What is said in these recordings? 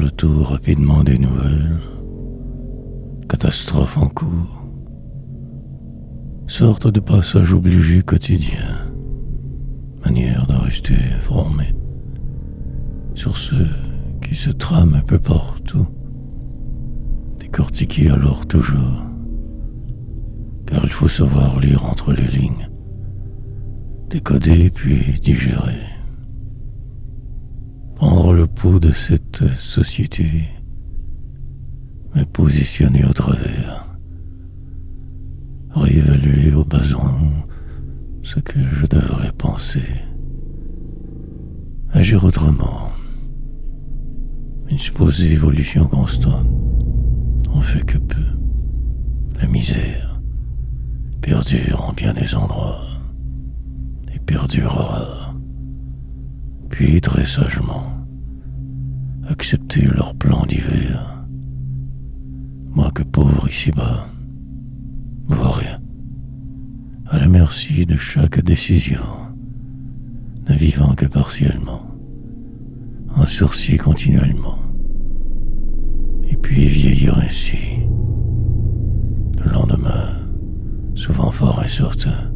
le tour rapidement des nouvelles. Catastrophe en cours. Sorte de passage obligé quotidien. Manière de rester informé sur ce qui se trame un peu partout. Décortiquer alors toujours. Car il faut savoir lire entre les lignes. Décoder puis digérer. Prendre le pouls de cette société, me positionner au travers, réévaluer au besoin ce que je devrais penser, agir autrement. Une supposée évolution constante, on fait que peu. La misère perdure en bien des endroits et perdurera. Puis très sagement, accepter leur plan d'hiver. Moi que pauvre ici-bas, vois rien, à la merci de chaque décision, ne vivant que partiellement, en sursis continuellement, et puis vieillir ainsi. Le lendemain, souvent fort incertain,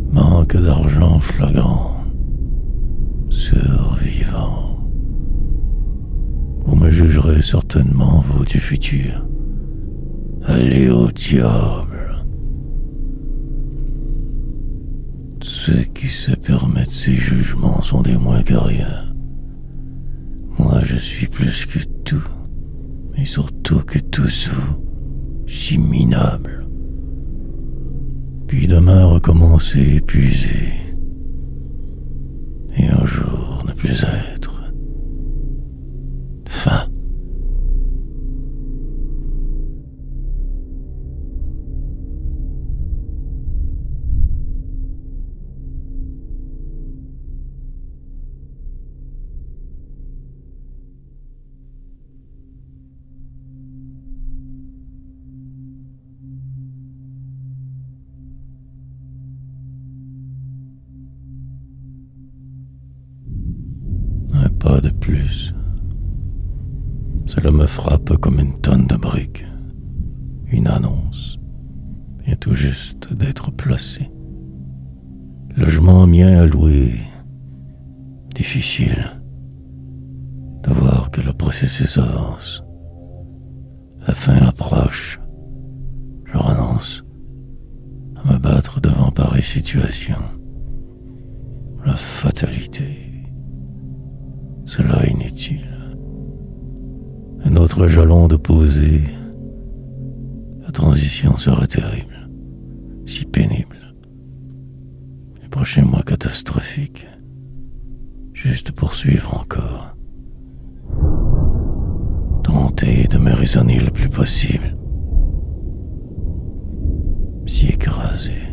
manque d'argent flagrant, survivant. Vous me jugerez certainement, vous du futur. Allez au diable. Ceux qui se permettent ces jugements sont des moins que rien. Moi je suis plus que tout, et surtout que tous vous, si minables. Puis demain recommencer épuisé. Et un jour ne plus être. Fin. Un pas de plus. Cela me frappe comme une tonne de briques. Une annonce vient tout juste d'être placée. Logement mien à louer. Difficile de voir que le processus avance. La fin approche. Je renonce à me battre devant pareille situation. La fatalité. Cela est inutile. Un autre jalon de poser. La transition sera terrible, si pénible. Les prochains mois catastrophiques, juste poursuivre encore. Tenter de me raisonner le plus possible. S'y écraser.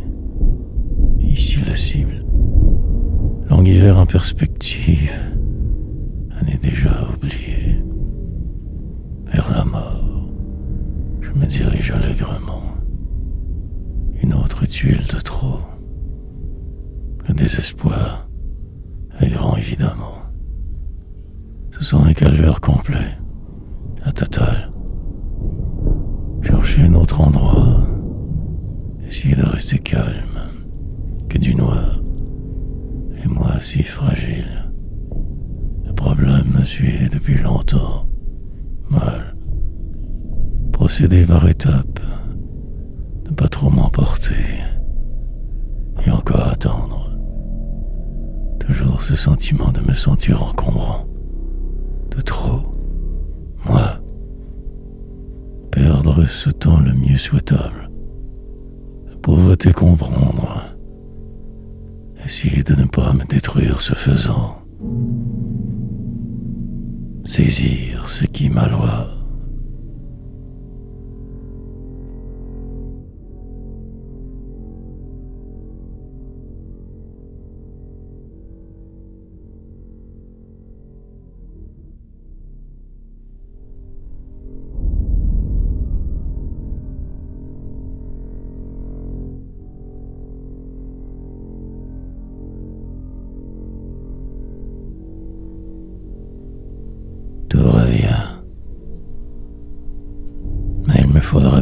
Ici la cible. Long hiver en perspective. Année déjà oubliée. Vers la mort, je me dirige allègrement. Une autre tuile de trop. Le désespoir est grand évidemment. Ce sont un calvaire complet, la totale. Chercher un autre endroit, essayer de rester calme, que du noir, et moi si fragile. Le problème me suit depuis longtemps. Mal. Procéder par étapes, ne pas trop m'emporter, et encore attendre. Toujours ce sentiment de me sentir encombrant, de trop. Moi, perdre ce temps le mieux souhaitable, la pauvreté comprendre, essayer de ne pas me détruire ce faisant. Saisir ce qui m'alloie.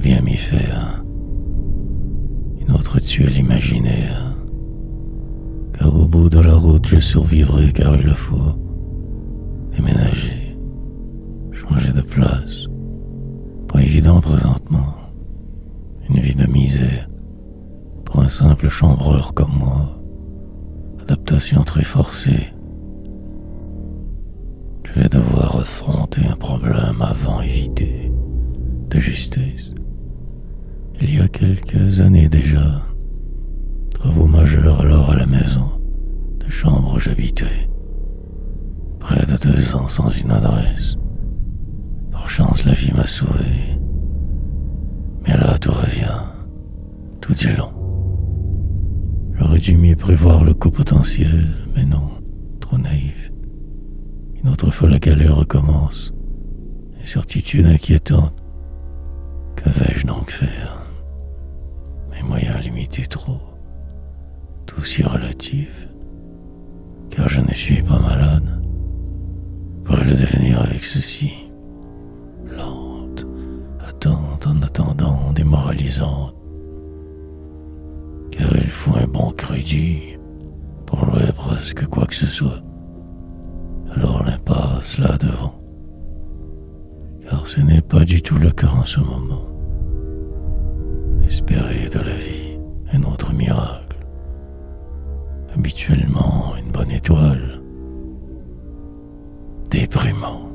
bien m'y faire. Une autre tuile imaginaire. Car au bout de la route, je survivrai car il le faut. Déménager. Changer de place. Pas évident présentement. Une vie de misère. Pour un simple chambreur comme moi. Adaptation très forcée. Je vais devoir affronter un problème avant évité. De justesse. Il y a quelques années déjà. Travaux majeurs alors à la maison. De chambre où j'habitais. Près de 2 ans sans une adresse. Par chance, la vie m'a sauvé. Mais là, tout revient. Tout est long. J'aurais dû mieux prévoir le coup potentiel, mais non, trop naïf. Une autre fois, la galère recommence. Incertitude inquiétante. Que vais-je donc faire? Mes moyens limités trop. Tout si relatif. Car je ne suis pas malade. Pourrais le devenir avec ceci. Lente, attente en attendant, démoralisante. Car il faut un bon crédit pour jouer presque quoi que ce soit. Alors l'impasse là devant. Car ce n'est pas du tout le cas en ce moment. Espérer de la vie un autre miracle. Habituellement une bonne étoile. Déprimant.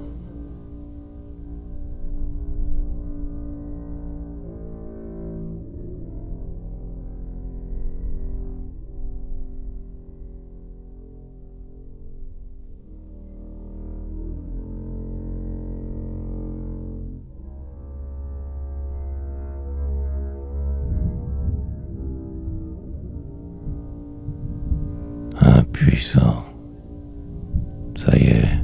Impuissant. Ça y est.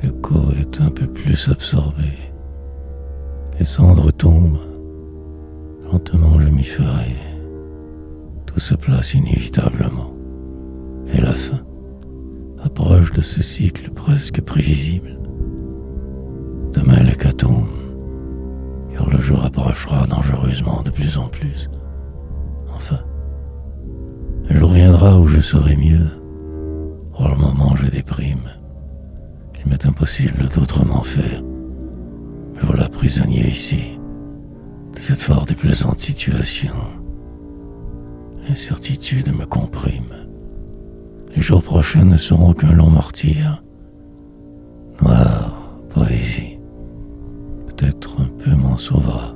Le corps est un peu plus absorbé. Les cendres tombent. Lentement, je m'y ferai. Tout se place inévitablement. Et la fin approche de ce cycle presque prévisible. Demain, l'hécatombe. Car le jour approchera dangereusement de plus en plus. Enfin, le jour viendra où je serai mieux. Pour le moment, je déprime. Il m'est impossible d'autrement faire. Me voilà prisonnier ici, de cette fort déplaisante situation. L'incertitude me comprime. Les jours prochains ne seront qu'un long martyre. Noire poésie. Peut-être un peu m'en sauvera.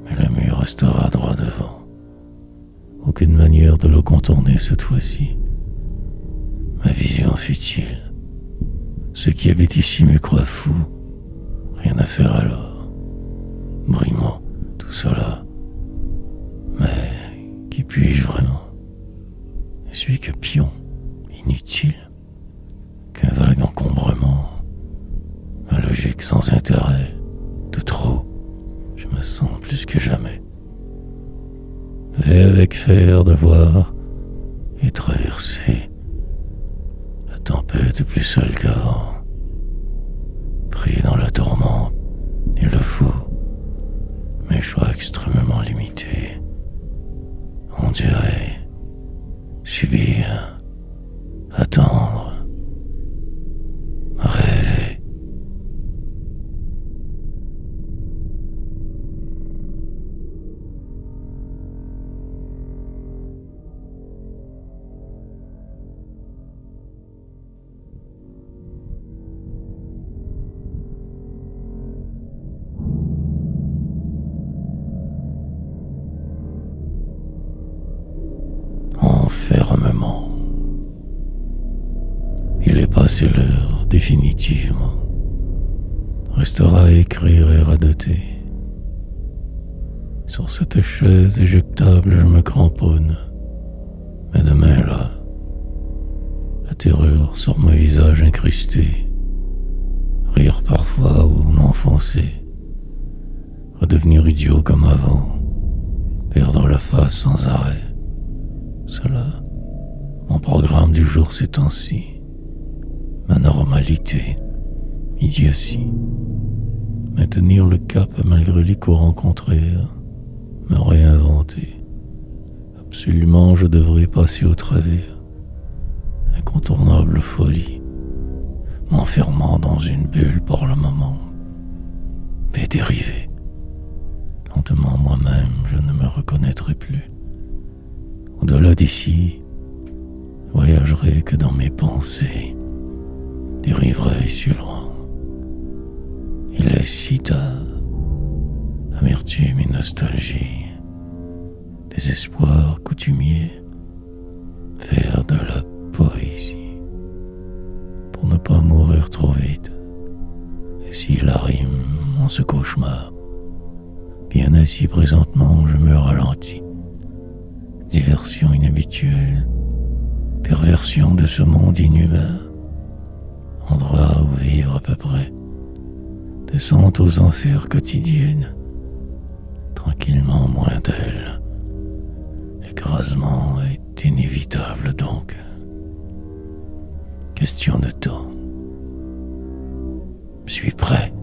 Mais le mur restera droit devant. Aucune manière de le contourner cette fois-ci. Ma vision futile. Ceux qui habitent ici me croient fou. Rien à faire alors. Brimant, tout cela. Mais qui puis-je vraiment? Ne suis que pion, inutile, qu'un vague encombrement. Ma logique sans intérêt, de trop. Je me sens plus que jamais. Vais avec faire devoir et traverser la tempête plus seule qu'avant. Pris dans la tourmente, il le faut, mes choix extrêmement limités. On dirait subir, attendre, rêver. Fermement. Il est passé l'heure, définitivement. Restera à écrire et radoter. Sur cette chaise éjectable, je me cramponne. Mais demain, là, la terreur sur mon visage incrusté. Rire parfois ou m'enfoncer. Redevenir idiot comme avant. Perdre la face sans arrêt. Cela, mon programme du jour ces temps-ci, ma normalité, idiotie, Mais tenir le cap malgré les coups rencontrés, me réinventer. Absolument, je devrais passer au travers. Incontournable folie, m'enfermant dans une bulle pour le moment. Mais dérivé. Lentement moi-même, je ne me reconnaîtrai plus. Au-delà d'ici, je voyagerai que dans mes pensées, dériverai si loin. Il est si tard, amertume et nostalgie, désespoir coutumier, faire de la poésie, pour ne pas mourir trop vite. Et si la rime en ce cauchemar, bien assis présentement, je me ralentis. Diversion inhabituelle, perversion de ce monde inhumain, endroit où vivre à peu près, descente aux enfers quotidiennes, tranquillement moins d'elle. L'écrasement est inévitable donc. Question de temps. Je suis prêt.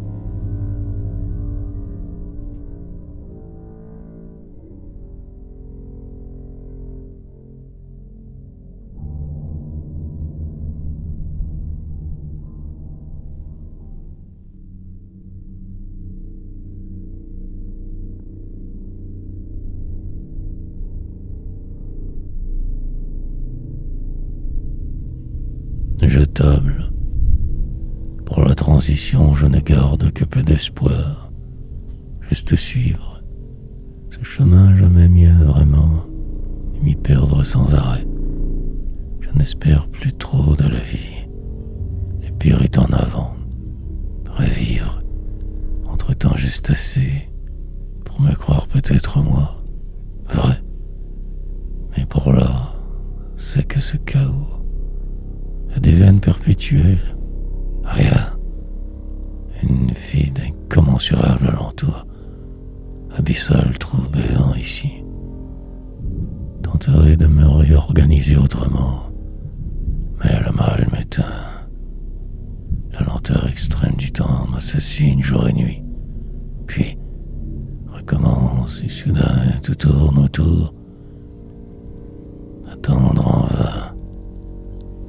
Jetable. Pour la transition, je ne garde que peu d'espoir. Juste suivre ce chemin jamais mien vraiment et m'y perdre sans arrêt. Je n'espère plus trop de la vie. Le pire est en avant. Revivre. Entre-temps juste assez pour me croire peut-être moi. Vrai. Mais pour là, c'est que ce chaos. Il y a des veines perpétuelles. Rien. Une vie d'incommensurable alentour. Abyssal trou béant ici. Tenterai de me réorganiser autrement. Mais le mal m'éteint. La lenteur extrême du temps m'assassine jour et nuit. Puis recommence et soudain tout tourne autour. Attendre en vain.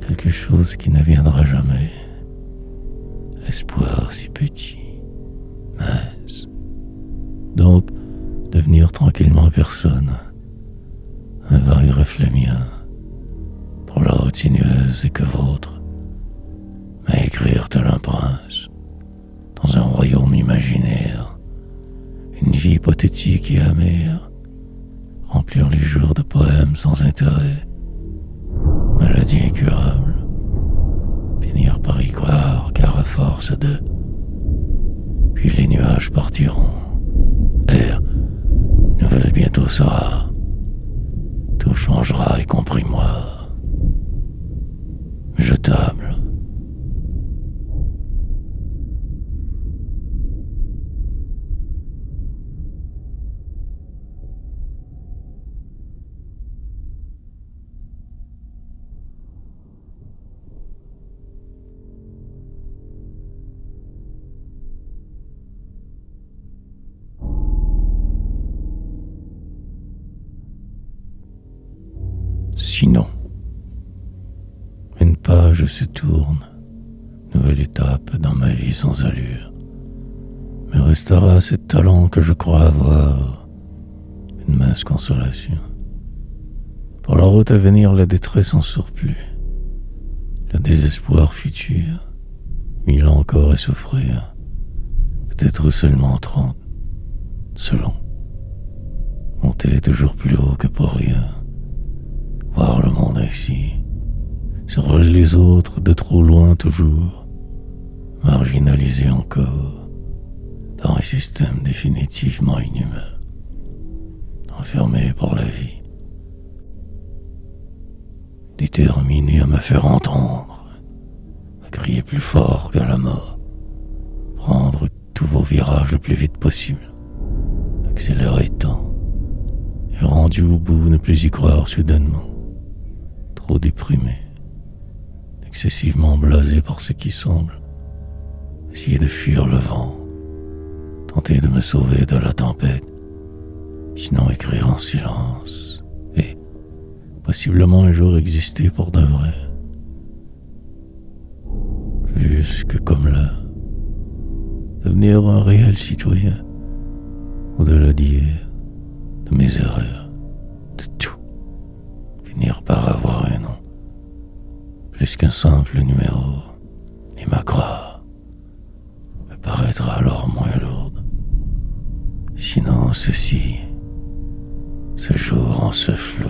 Quelque chose qui ne viendra jamais. L'espoir si petit, mince. Donc, devenir tranquillement personne. Un vague reflet mien, pour la route sinueuse et que vôtre. Mais écrire tel un prince, dans un royaume imaginaire, une vie hypothétique et amère, remplir les jours de poèmes sans intérêt, maladie incurable, finir par y croire car à force de... Puis les nuages partiront, air, nouvelle bientôt sera, tout changera y compris moi, jetable. Sinon, une page se tourne, nouvelle étape dans ma vie sans allure. Me restera ce talent que je crois avoir, une mince consolation. Pour la route à venir, la détresse en surplus, le désespoir futur, 1000 ans encore à souffrir, peut-être seulement 30, selon. Monter toujours plus haut que pour rien. Voir le monde ainsi, sur les autres de trop loin toujours, marginalisé encore par un système définitivement inhumain, enfermé par la vie, déterminé à me faire entendre, à crier plus fort qu'à la mort, prendre tous vos virages le plus vite possible, accélérer tant, et rendu au bout ne plus y croire soudainement. Trop déprimé, excessivement blasé par ce qui semble, essayer de fuir le vent, tenter de me sauver de la tempête, sinon écrire en silence et possiblement un jour exister pour de vrai. Plus que comme là, devenir un réel citoyen, au-delà d'hier, de mes erreurs, de tout, finir par avoir un nom, plus qu'un simple numéro, et ma croix me paraîtra alors moins lourde. Sinon ceci, ce jour en ce flou.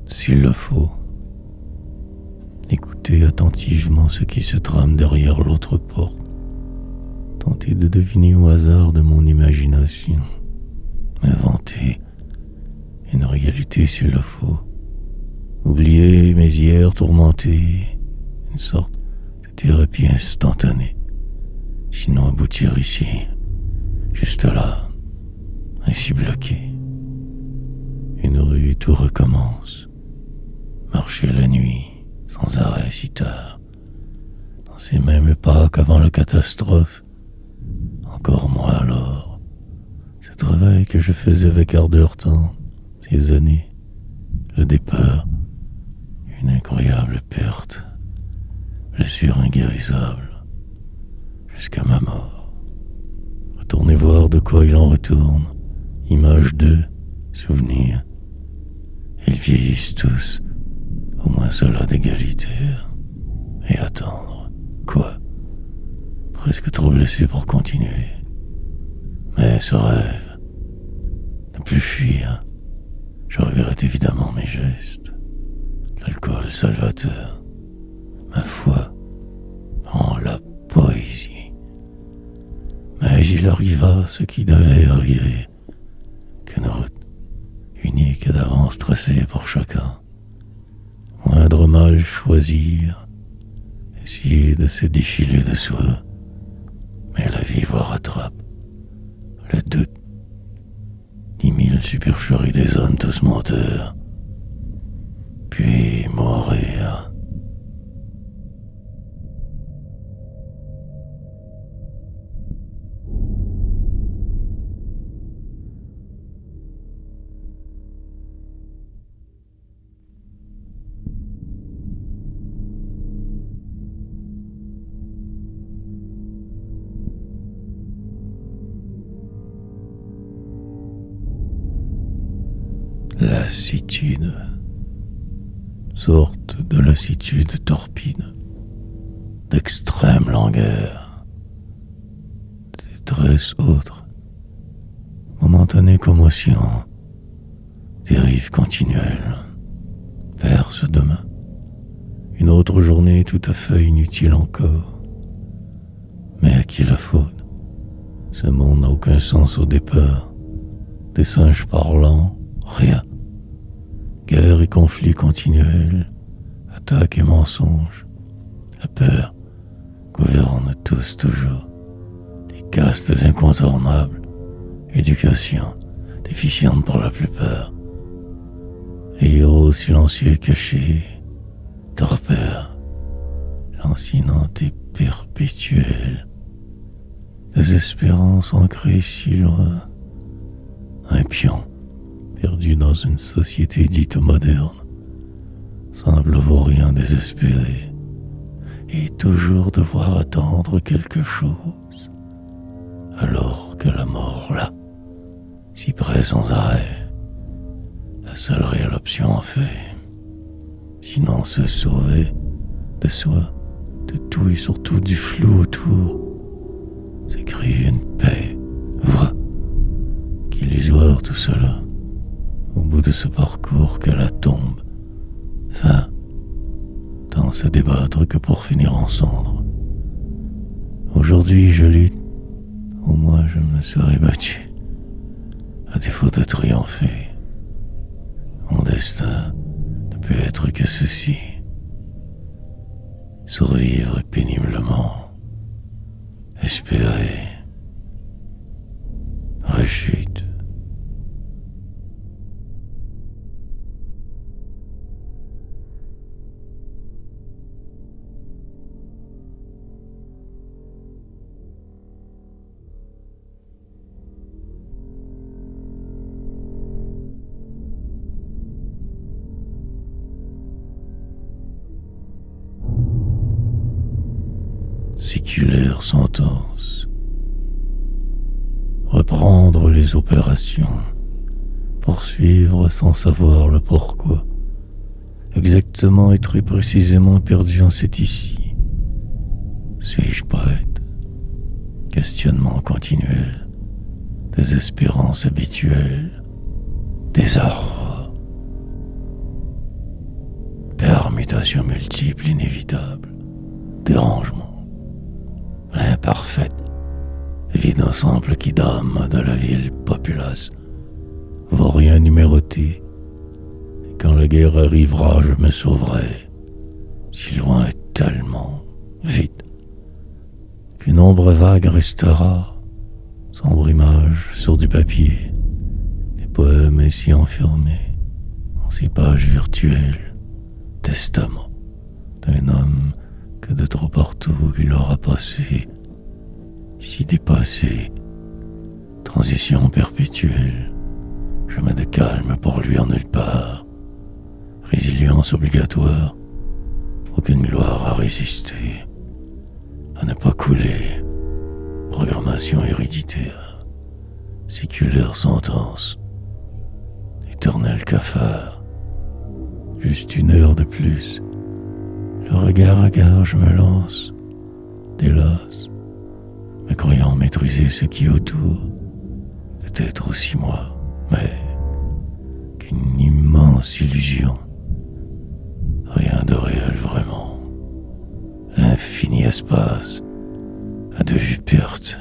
S'il le faut, écoutez attentivement ce qui se trame derrière l'autre porte. Tentez de deviner au hasard de mon imagination, inventer une réalité s'il le faut. Oubliez mes hier tourmentés, une sorte de thérapie instantanée. Sinon aboutir ici, juste là, ainsi bloqué. Une rue et tout recommence. Marcher la nuit, sans arrêt si tard, dans ces mêmes pas qu'avant la catastrophe. Encore moi alors, ce travail que je faisais avec ardeur tant, ces années, le départ, une incroyable perte, blessure inguérissable, jusqu'à ma mort. Retournez voir de quoi il en retourne, images d'eux, souvenirs. Ils vieillissent tous, au moins cela d'égalitaire. Et attendre, quoi? Presque trop blessé pour continuer. Mais ce rêve, ne plus fuir. Je regrette évidemment mes gestes. L'alcool salvateur, ma foi en la poésie. Mais il arriva ce qui devait arriver, qu'une route unique et d'avance tracée pour chacun. Moindre mal choisir, essayer de se défiler de soi, mais la vie vous rattrape. Le doute, 10 000 supercheries des hommes tous menteurs, puis mourir. Lassitude, sorte de lassitude torpide, d'extrême langueur, détresse autre, momentanée commotion, dérive continuelle, vers ce demain, une autre journée tout à fait inutile encore. Mais à qui la faute? Ce monde n'a aucun sens au départ, des singes parlants, rien. Guerre et conflits continuels, attaques et mensonges. La peur gouverne tous toujours. Des castes incontournables, éducation déficiente pour la plupart. Les héros silencieux cachés, torpeur, lancinante et perpétuelle. Désespérance ancrée si loin. Un pion perdu dans une société dite moderne, semble vaurien désespéré, et toujours devoir attendre quelque chose, alors que la mort là, si près sans arrêt, la seule réelle option en fait, sinon se sauver de soi, de tout et surtout du flou autour, c'est créer une paix, vraie, qu'illusoire tout cela. Au bout de ce parcours que la tombe, fin, tant se débattre que pour finir en cendres. Aujourd'hui je lutte, au moins je me serais battu, à défaut de triompher. Mon destin pu être que ceci. Survivre péniblement, espérer, rechute. Séculaire sentence. Reprendre les opérations. Poursuivre sans savoir le pourquoi. Exactement et très précisément perdu en cet ici. Suis-je poète? Questionnement continuel. Désespérance habituelle. Désarroi. Permutations multiples inévitables. Dérangement. L'imparfaite, vide ensemble qui dame de la ville populace, vaut rien numéroter, et quand la guerre arrivera, je me sauverai, si loin est tellement vite, qu'une ombre vague restera, sombre image sur du papier, des poèmes ainsi enfermés, en ces pages virtuelles, testament d'un homme que de trop partout il aura passé, si dépassé, transition perpétuelle, chemin de calme pour lui en nulle part, résilience obligatoire, aucune gloire à résister, à ne pas couler, programmation héréditaire, séculaire sentence, éternel cafard, juste une heure de plus. Le regard à gare, je me lance, délasse, me croyant maîtriser ce qui est autour, peut-être aussi moi, mais qu'une immense illusion, rien de réel vraiment, l'infini espace, à de vue perte,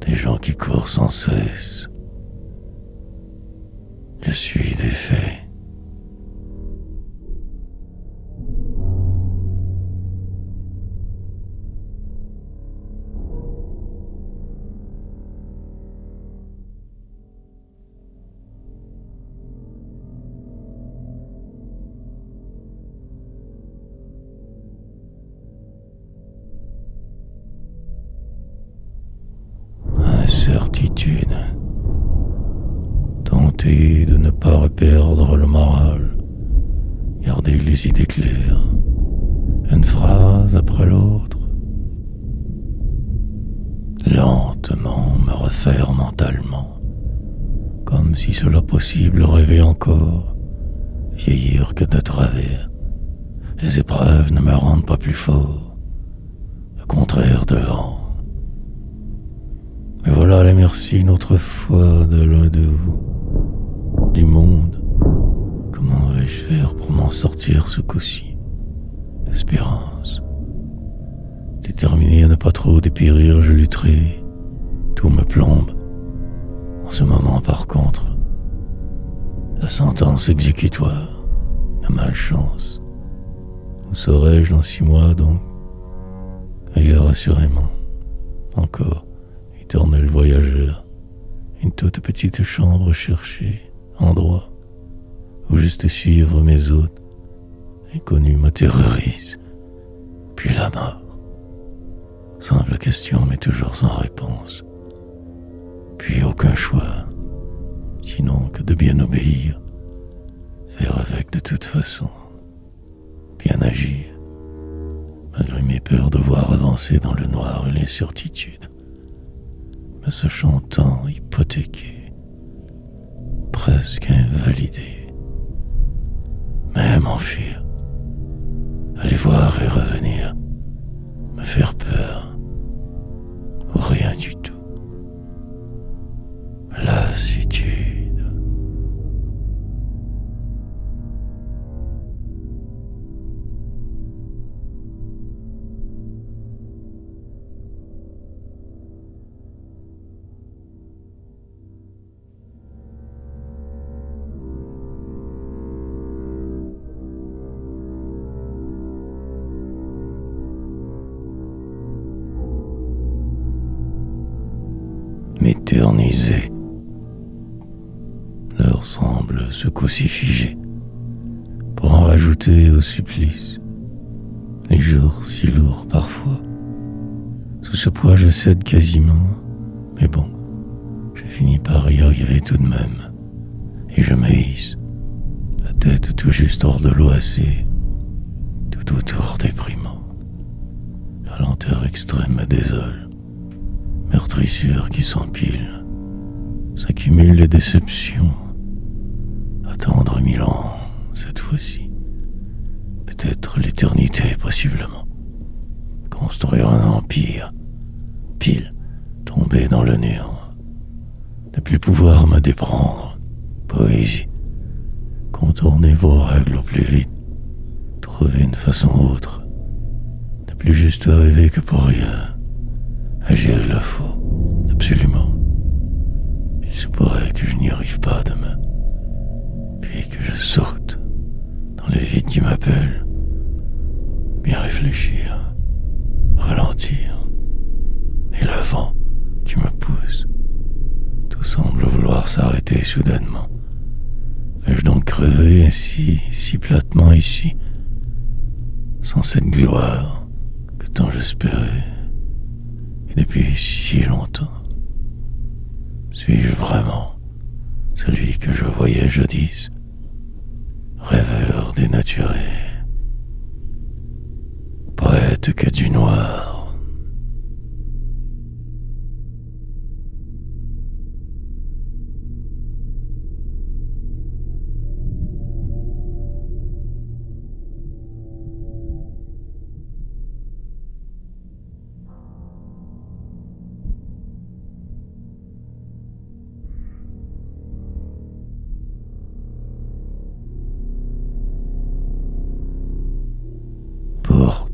des gens qui courent sans cesse, je suis défait. Incertitude, tenter de ne pas perdre le moral, garder les idées claires, une phrase après l'autre, lentement me refaire mentalement, comme si cela possible rêver encore, vieillir que de travers, les épreuves ne me rendent pas plus fort, le contraire devant. Mais voilà la merci une autre fois de l'un de vous, du monde. Comment vais-je faire pour m'en sortir ce coup-ci? Espérance. Déterminé à ne pas trop dépérir, je lutterai. Tout me plombe. En ce moment, par contre, la sentence exécutoire, la malchance. Où serai-je dans 6 mois donc? Ailleurs assurément. Encore. Éternel voyageur, une toute petite chambre cherchée, endroit où juste suivre mes hôtes, inconnu me terrorise, puis la mort. Simple question mais toujours sans réponse, puis aucun choix, sinon que de bien obéir, faire avec de toute façon, bien agir, malgré mes peurs de voir avancer dans le noir et l'incertitude. Me sachant tant hypothéqué, presque invalidé, même m'enfuir, aller voir et revenir, me faire peur, ou rien du tout. Lassitude. éternisé. L'heure semble se crucifiger pour en rajouter au supplice. Les jours si lourds parfois. Sous ce poids je cède quasiment, mais bon, je finis par y arriver tout de même. Et je me hisse, la tête tout juste hors de l'OAC, tout autour déprimant. La lenteur extrême me désole, meurtrissure qui s'empile, s'accumulent les déceptions. Attendre 1000 ans, cette fois-ci. Peut-être l'éternité, possiblement. Construire un empire, pile, tomber dans le néant. Ne plus pouvoir me déprendre. Poésie. Contourner vos règles au plus vite. Trouver une façon autre. Ne plus juste rêver que pour rien. Agir il le faut. Absolument. Il se pourrait que je n'y arrive pas demain. Puis que je saute dans le vide qui m'appelle. Bien réfléchir. Ralentir. Et le vent qui me pousse. Tout semble vouloir s'arrêter soudainement. Vais-je donc crever ainsi, si platement ici, sans cette gloire que tant j'espérais, et depuis si longtemps? Suis-je vraiment celui que je voyais jadis, rêveur dénaturé, poète que du noir?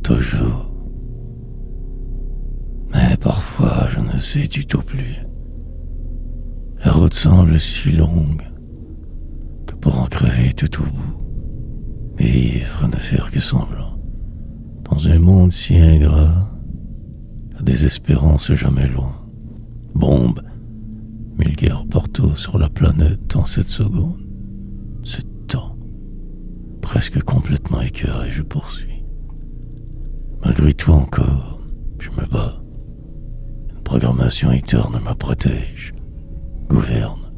Toujours. Mais parfois, je ne sais du tout plus. La route semble si longue que pour en crever tout au bout, vivre ne faire que semblant. Dans un monde si ingrat, la désespérance jamais loin. Bombe, 1000 guerres partout sur la planète en 7 secondes. C'est temps. Presque complètement écœuré, je poursuis. Malgré tout encore, je me bats. Une programmation éterne me protège, gouverne,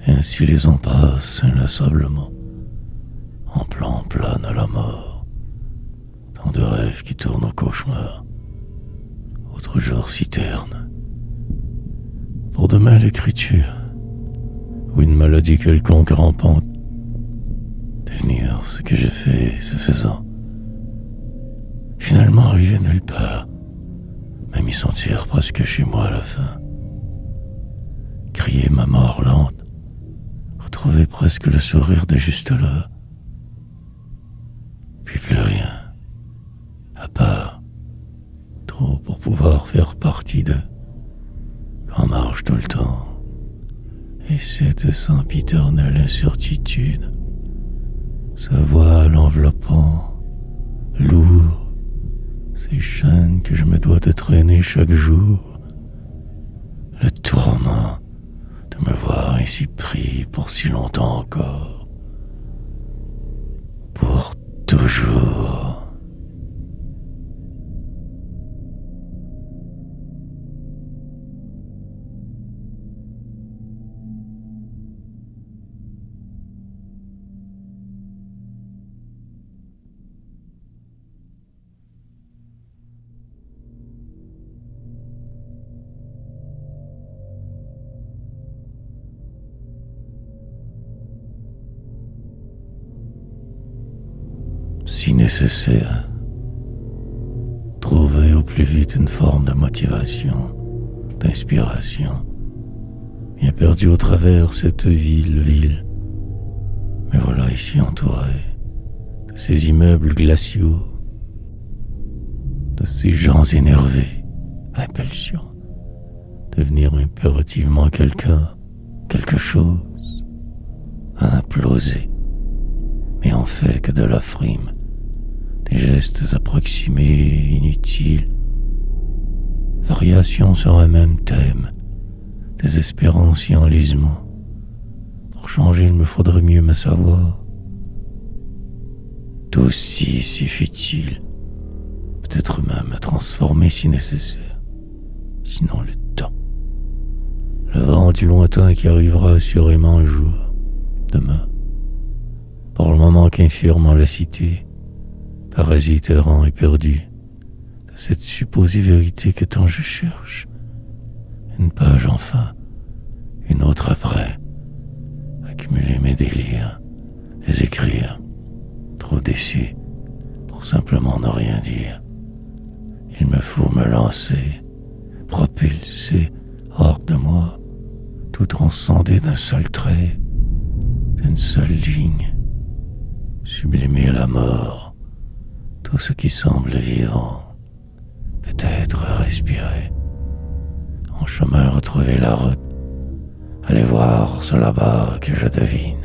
et ainsi les ans passent inlassablement. En plan plane la mort, tant de rêves qui tournent au cauchemar, autre jour si terne. Pour demain l'écriture, ou une maladie quelconque rampante, devenir ce que j'ai fait ce faisant. Finalement arriver nulle part, mais m'y sentir presque chez moi à la fin. Crier ma mort lente, retrouver presque le sourire de juste là. Puis plus rien, à part, trop pour pouvoir faire partie d'eux, qu'en marche tout le temps. Et cette sempiternelle incertitude, ce voile enveloppant, lourd, ces chaînes que je me dois de traîner chaque jour, le tourment de me voir ainsi pris pour si longtemps encore, pour toujours. Si nécessaire, trouver au plus vite une forme de motivation, d'inspiration, bien perdue au travers cette ville. Mais voilà ici entouré de ces immeubles glaciaux, de ces gens énervés, impulsion, devenir impérativement quelqu'un, quelque chose, imploser, mais en fait que de la frime. Des gestes approximés, inutiles, variations sur un même thème, désespérant si enlisement. Pour changer, il me faudrait mieux me savoir. D'aussi si futile, peut-être même à transformer si nécessaire. Sinon le temps. Le vent du lointain qui arrivera assurément un jour, demain. Pour le moment qu'infirme en la cité, parasite errant et perdu, de cette supposée vérité que tant je cherche. Une page enfin, une autre après. Accumuler mes délires, les écrire, trop déçu pour simplement ne rien dire. Il me faut me lancer, propulser hors de moi, tout transcender d'un seul trait, d'une seule ligne, sublimer la mort, tout ce qui semble vivant, peut-être respirer, en chemin retrouver la route, aller voir ce là-bas que je devine.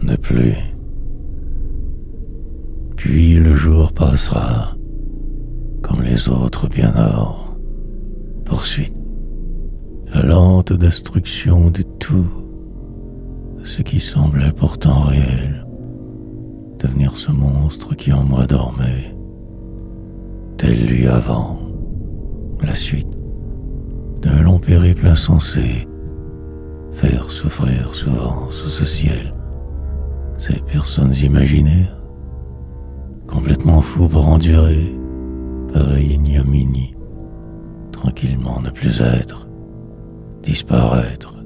Ne plus. Puis le jour passera, comme les autres bien avant. Poursuite, la lente destruction de tout, de ce qui semblait pourtant réel, devenir ce monstre qui en moi dormait, tel lui avant. La suite d'un long périple insensé, faire souffrir souvent sous ce ciel ces personnes imaginaires, complètement fous pour endurer pareille ignominie, tranquillement ne plus être, disparaître,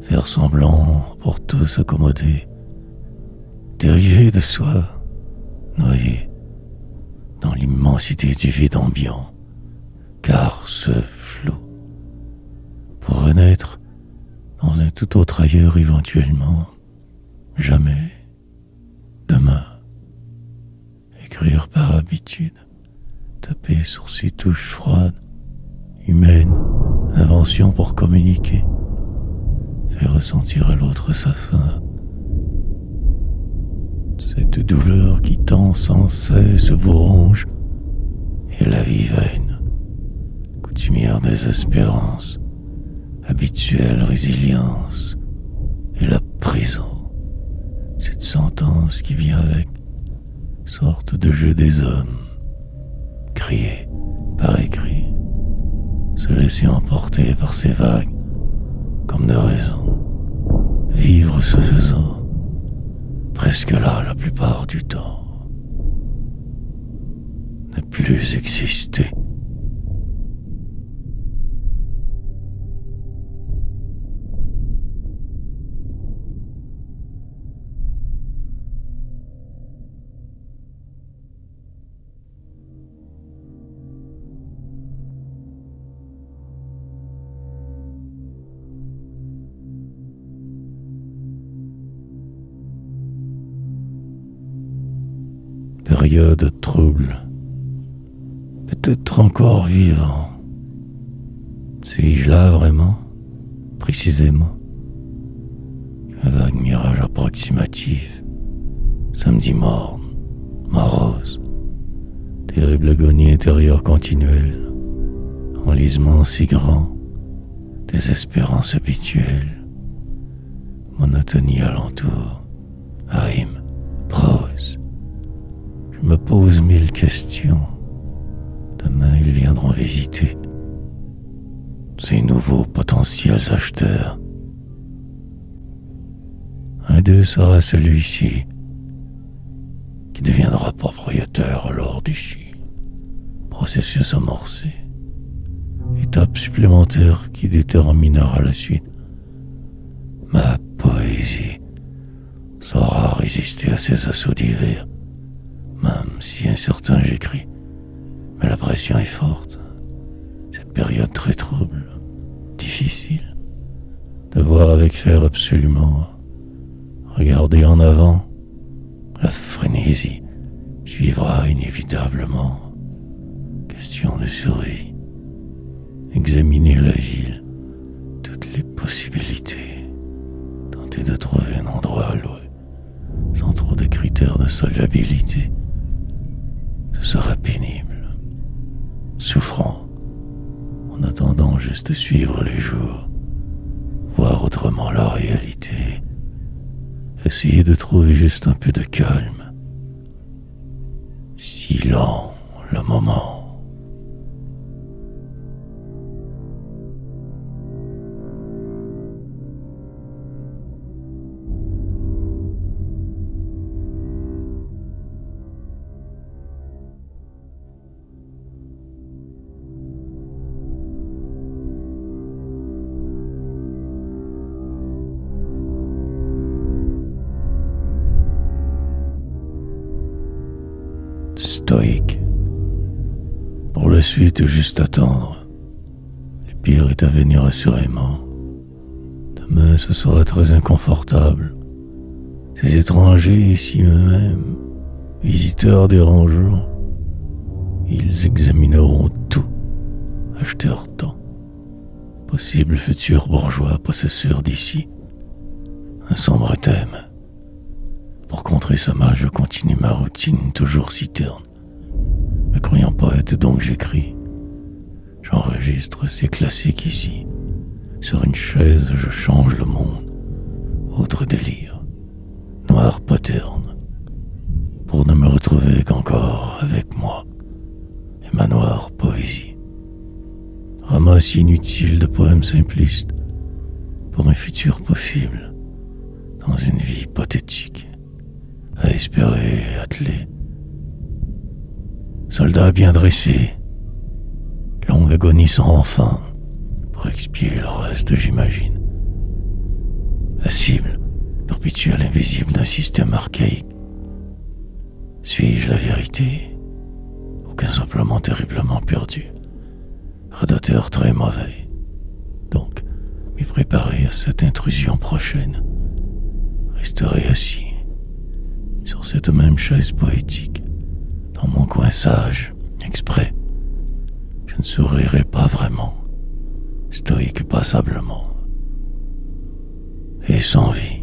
faire semblant pour tout s'accommoder, dériver de soi, noyé dans l'immensité du vide ambiant, car ce flot, pour renaître dans un tout autre ailleurs éventuellement, jamais, demain, écrire par habitude, taper sur ces touches froides, humaines, invention pour communiquer, faire ressentir à l'autre sa faim, cette douleur qui tend sans cesse vous ronge, et la vie vaine, coutumière désespérance, habituelle résilience, et la prison. Cette sentence qui vient avec, sorte de jeu des hommes, crier par écrit, se laisser emporter par ces vagues, comme de raison, vivre ce faisant, presque là la plupart du temps, ne plus exister. Période trouble, peut-être encore vivant. Suis-je là vraiment, précisément? Un vague mirage approximatif, samedi morne, morose, terrible agonie intérieure continuelle, enlisement si grand, désespérance habituelle, monotonie alentour, rime, prose. Je me pose 1000 questions. Demain, ils viendront visiter ces nouveaux potentiels acheteurs. Un d'eux sera celui-ci qui deviendra propriétaire alors d'ici. Processus amorcé. Étape supplémentaire qui déterminera la suite. Ma poésie saura résister à ces assauts divers. Même si incertain j'écris, mais la pression est forte. Cette période très trouble, difficile, devoir avec faire absolument, regarder en avant, frénésie suivra inévitablement. Question de survie. Examiner la ville, toutes les possibilités. Tenter de trouver un endroit à louer, sans trop de critères de solvabilité. Ce sera pénible, souffrant, en attendant juste de suivre les jours, voir autrement la réalité, essayer de trouver juste un peu de calme. Si lent le moment. Stoïque. Pour la suite, juste attendre. Le pire est à venir assurément. Demain, ce sera très inconfortable. Ces étrangers ici eux-mêmes, visiteurs dérangeants, ils examineront tout, acheteurs temps. Possible futur bourgeois possesseur d'ici. Un sombre thème. Pour contrer ce mal, je continue ma routine toujours si terne. Me croyant poète, donc j'écris. J'enregistre ces classiques ici. Sur une chaise, je change le monde. Autre délire. Noir paterne. Pour ne me retrouver qu'encore avec moi. Et ma noire poésie. Ramasse inutile de poèmes simplistes. Pour un futur possible. Dans une vie pathétique. À espérer et atteler. Soldat bien dressé, longue agonie sans fin, pour expier le reste, j'imagine. La cible, perpétuelle invisible d'un système archaïque. Suis-je la vérité, ou qu'un simplement terriblement perdu, redoteur très mauvais. Donc, m'y préparer à cette intrusion prochaine. Resterai assis, sur cette même chaise poétique, dans mon coin sage, exprès. Je ne sourirai pas vraiment, stoïque passablement, et sans vie.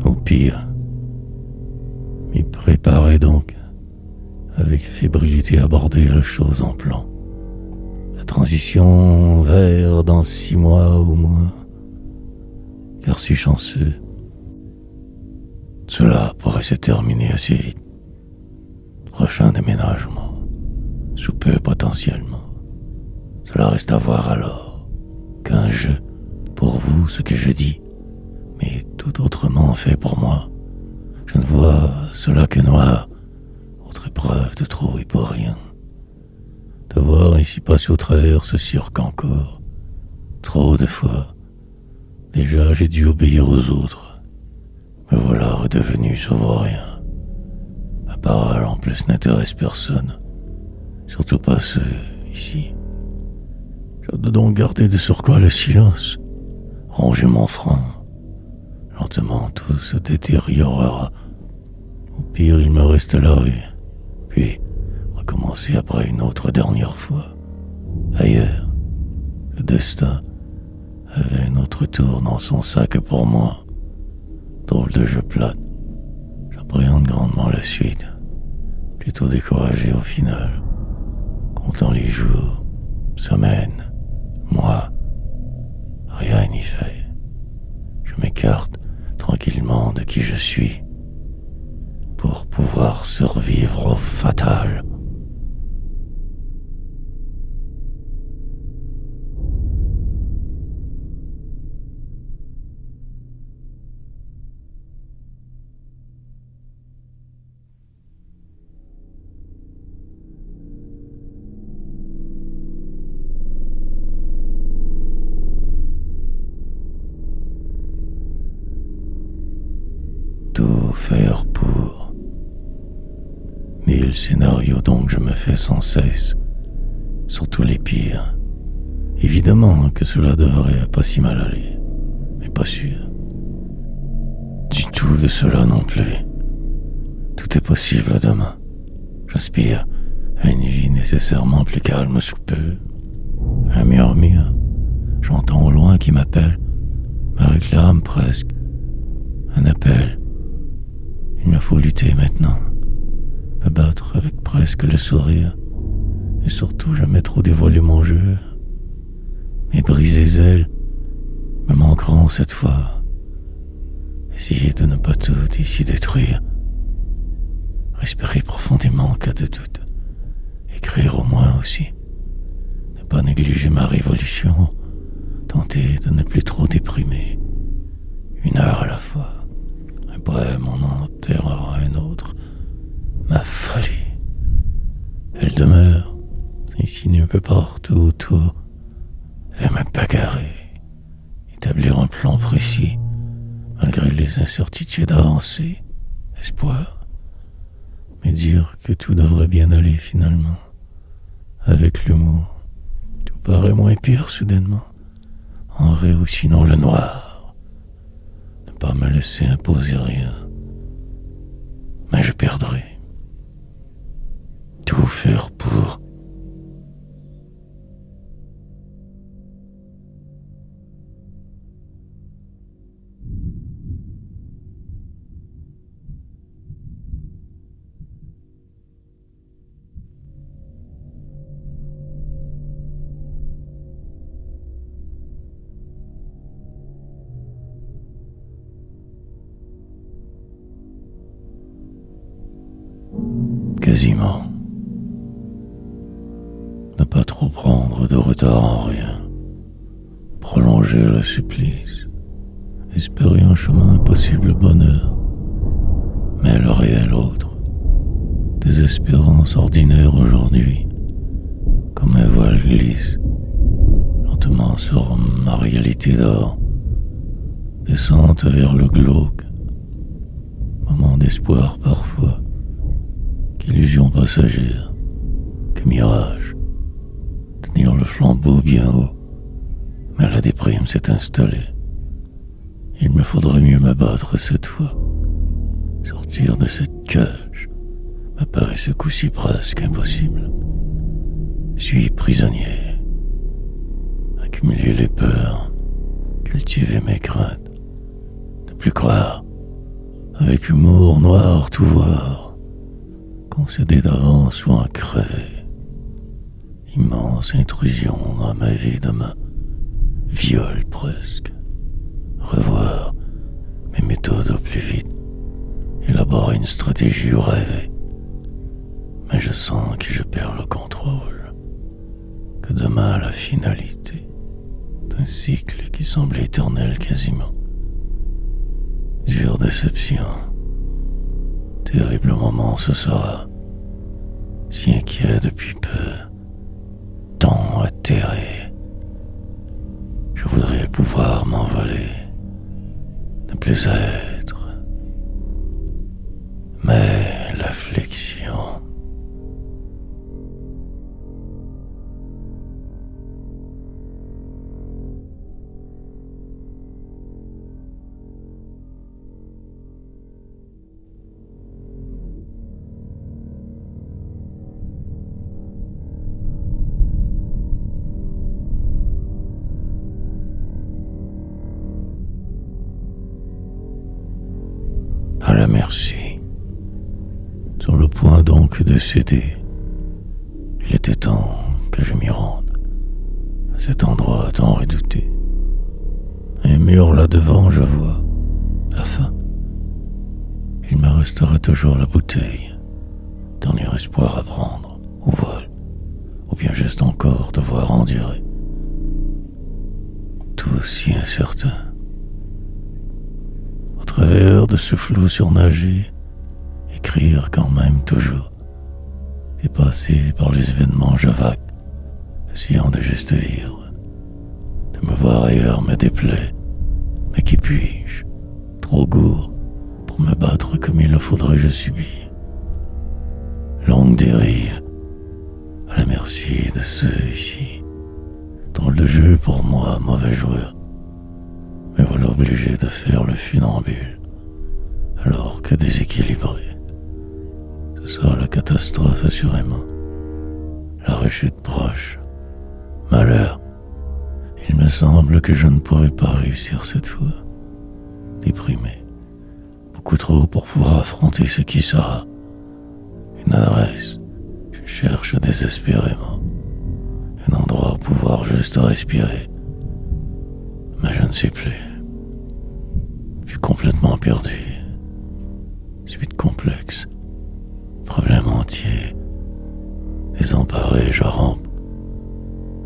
Au pire, m'y préparer donc, avec fébrilité aborder la chose en plan. La transition vers dans 6 mois au moins, car si chanceux, cela pourrait se terminer assez vite. Prochain déménagement, sous peu potentiellement. Cela reste à voir alors, qu'un jeu, pour vous ce que je dis, mais tout autrement fait pour moi. Je ne vois cela que noir, autre épreuve de trop et pour rien. Devoir ici passer au travers ce cirque encore, trop de fois. Déjà j'ai dû obéir aux autres, me voilà redevenu sauveur-rien. Ma parole en plus n'intéresse personne, surtout pas ceux ici. Je dois donc garder de surcroît le silence, ronger mon frein. Lentement tout se détériorera. Au pire il me reste la rue, puis recommencer après une autre dernière fois. Ailleurs, le destin avait un autre tour dans son sac pour moi. Drôle de jeu plate. J'appréhende grandement la suite. Plutôt découragé au final. Comptant les jours, semaines, mois. Rien n'y fait. Je m'écarte tranquillement de qui je suis pour pouvoir survivre au fatal. scénario donc je me fais sans cesse, surtout les pires. Évidemment que cela devrait pas si mal aller, mais pas sûr. Du tout de cela non plus. Tout est possible demain. J'aspire à une vie nécessairement plus calme sous peu. Un murmure, j'entends au loin qui m'appelle, me réclame presque. Un appel. Il me faut lutter maintenant, me battre avec presque le sourire, et surtout jamais trop dévoiler mon jeu. Mes brisées ailes me manqueront cette fois. Essayer de ne pas tout ici détruire. Respirer profondément en cas de doute. Écrire au moins aussi. Ne pas négliger ma révolution. Tenter de ne plus trop déprimer. 1 heure à la fois. Un poème en enterrera un autre. Ma folie. Elle demeure. S'insinue un peu partout autour. Vais me bagarrer. Établir un plan précis. Malgré les incertitudes avancées. Espoir. Mais dire que tout devrait bien aller finalement. Avec l'humour, tout paraît moins pire soudainement. En vrai ou sinon le noir. Ne pas me laisser imposer rien. Mais je perdrai. Tout faire pour... Quasiment. Ne pas trop prendre de retard en rien. Prolonger le supplice. Espérer un chemin possible bonheur. Mais le réel autre. Des espérances ordinaires aujourd'hui. Comme un voile glisse. Lentement sur ma réalité d'or. Descente vers le glauque. Moment d'espoir parfois. Qu'illusion passagère, que mirage, tenir le flambeau bien haut, mais la déprime s'est installée. Il me faudrait mieux m'abattre cette fois. Sortir de cette cage m'apparaît ce coup-ci presque impossible. Suis prisonnier, accumuler les peurs, cultiver mes craintes, ne plus croire, avec humour noir tout voir. Concéder d'avance ou en crever. Immense intrusion dans ma vie demain. Viol presque. Revoir mes méthodes au plus vite. Élaborer une stratégie ou rêver. Mais je sens que je perds le contrôle. Que demain la finalité d'un cycle qui semble éternel quasiment. Dure déception. Terrible moment ce sera, si inquiet depuis peu, tant atterré. Je voudrais pouvoir m'envoler, ne plus être, mais l'affliction. À la merci. Sur le point donc de céder, il était temps que je m'y rende, à cet endroit tant redouté. Un mur là devant, je vois la fin. Il me restera toujours la bouteille, dernier espoir à prendre, au vol, ou bien juste encore devoir endurer. Tout si incertain. Au travers de ce flot surnager, écrire quand même toujours, dépassé par les événements javaques, essayant de juste vivre, de me voir ailleurs me déplaît, mais qui puis-je, trop gourd pour me battre comme il le faudrait je subis. longue dérive, à la merci de ceux ici. Drôle de jeu pour moi, mauvais joueur. Mais voilà obligé de faire le funambule, alors que déséquilibré. Ce sera la catastrophe assurément. La rechute proche. Malheur. Il me semble que je ne pourrai pas réussir cette fois. Déprimé. Beaucoup trop pour pouvoir affronter ce qui sera. Une adresse. Je cherche désespérément. Un endroit où pouvoir juste respirer. Mais je ne sais plus. Je suis complètement perdu. Suite complexe. Problème entier. Désemparé, je rampe.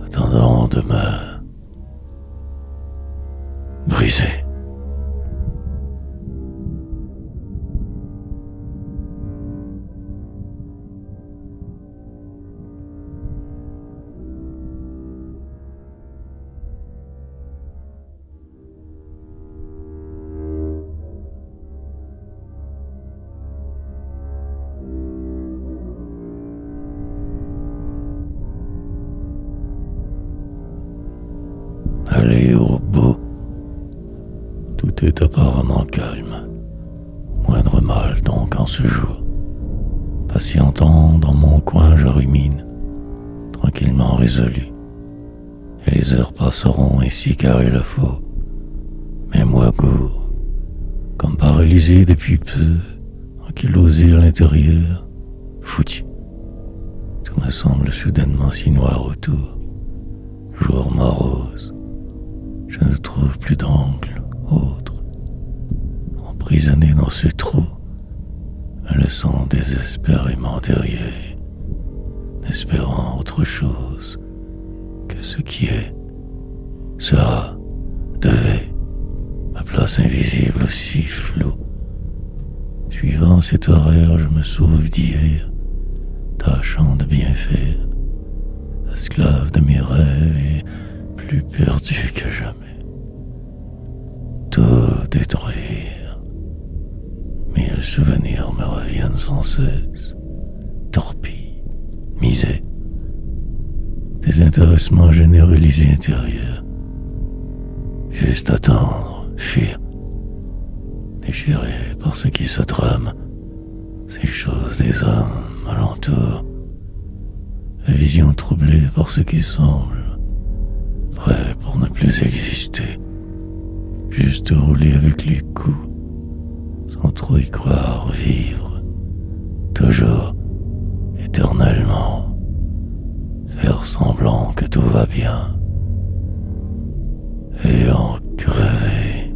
Attendant de me briser. Aller au bout. Tout est apparemment calme. Moindre mal donc en ce jour. Patientant dans mon coin, je rumine, tranquillement résolu. Et les heures passeront ici car il le faut. Mais moi gourd, comme paralysé depuis peu, ankylosé à l'intérieur, foutu. Tout me semble soudainement si noir autour. Jour morose. Je ne trouve plus d'angle autre. Emprisonné dans ce trou, me laissant désespérément dériver, n'espérant autre chose que ce qui est, sera, devait, ma place invisible aussi floue. Suivant cet horaire, je me sauve d'hier, tâchant de bien faire, esclave de mes rêves et plus perdu que jamais. Tout détruire. Mille souvenirs me reviennent sans cesse. Torpille, misée, désintéressement généralisé intérieur. Juste attendre, fuir, déchiré par ce qui se trame, ces choses des hommes alentour, la vision troublée par ce qui semble, prêt pour ne plus exister, juste rouler avec les coups, sans trop y croire vivre, toujours, éternellement, faire semblant que tout va bien, et en crever.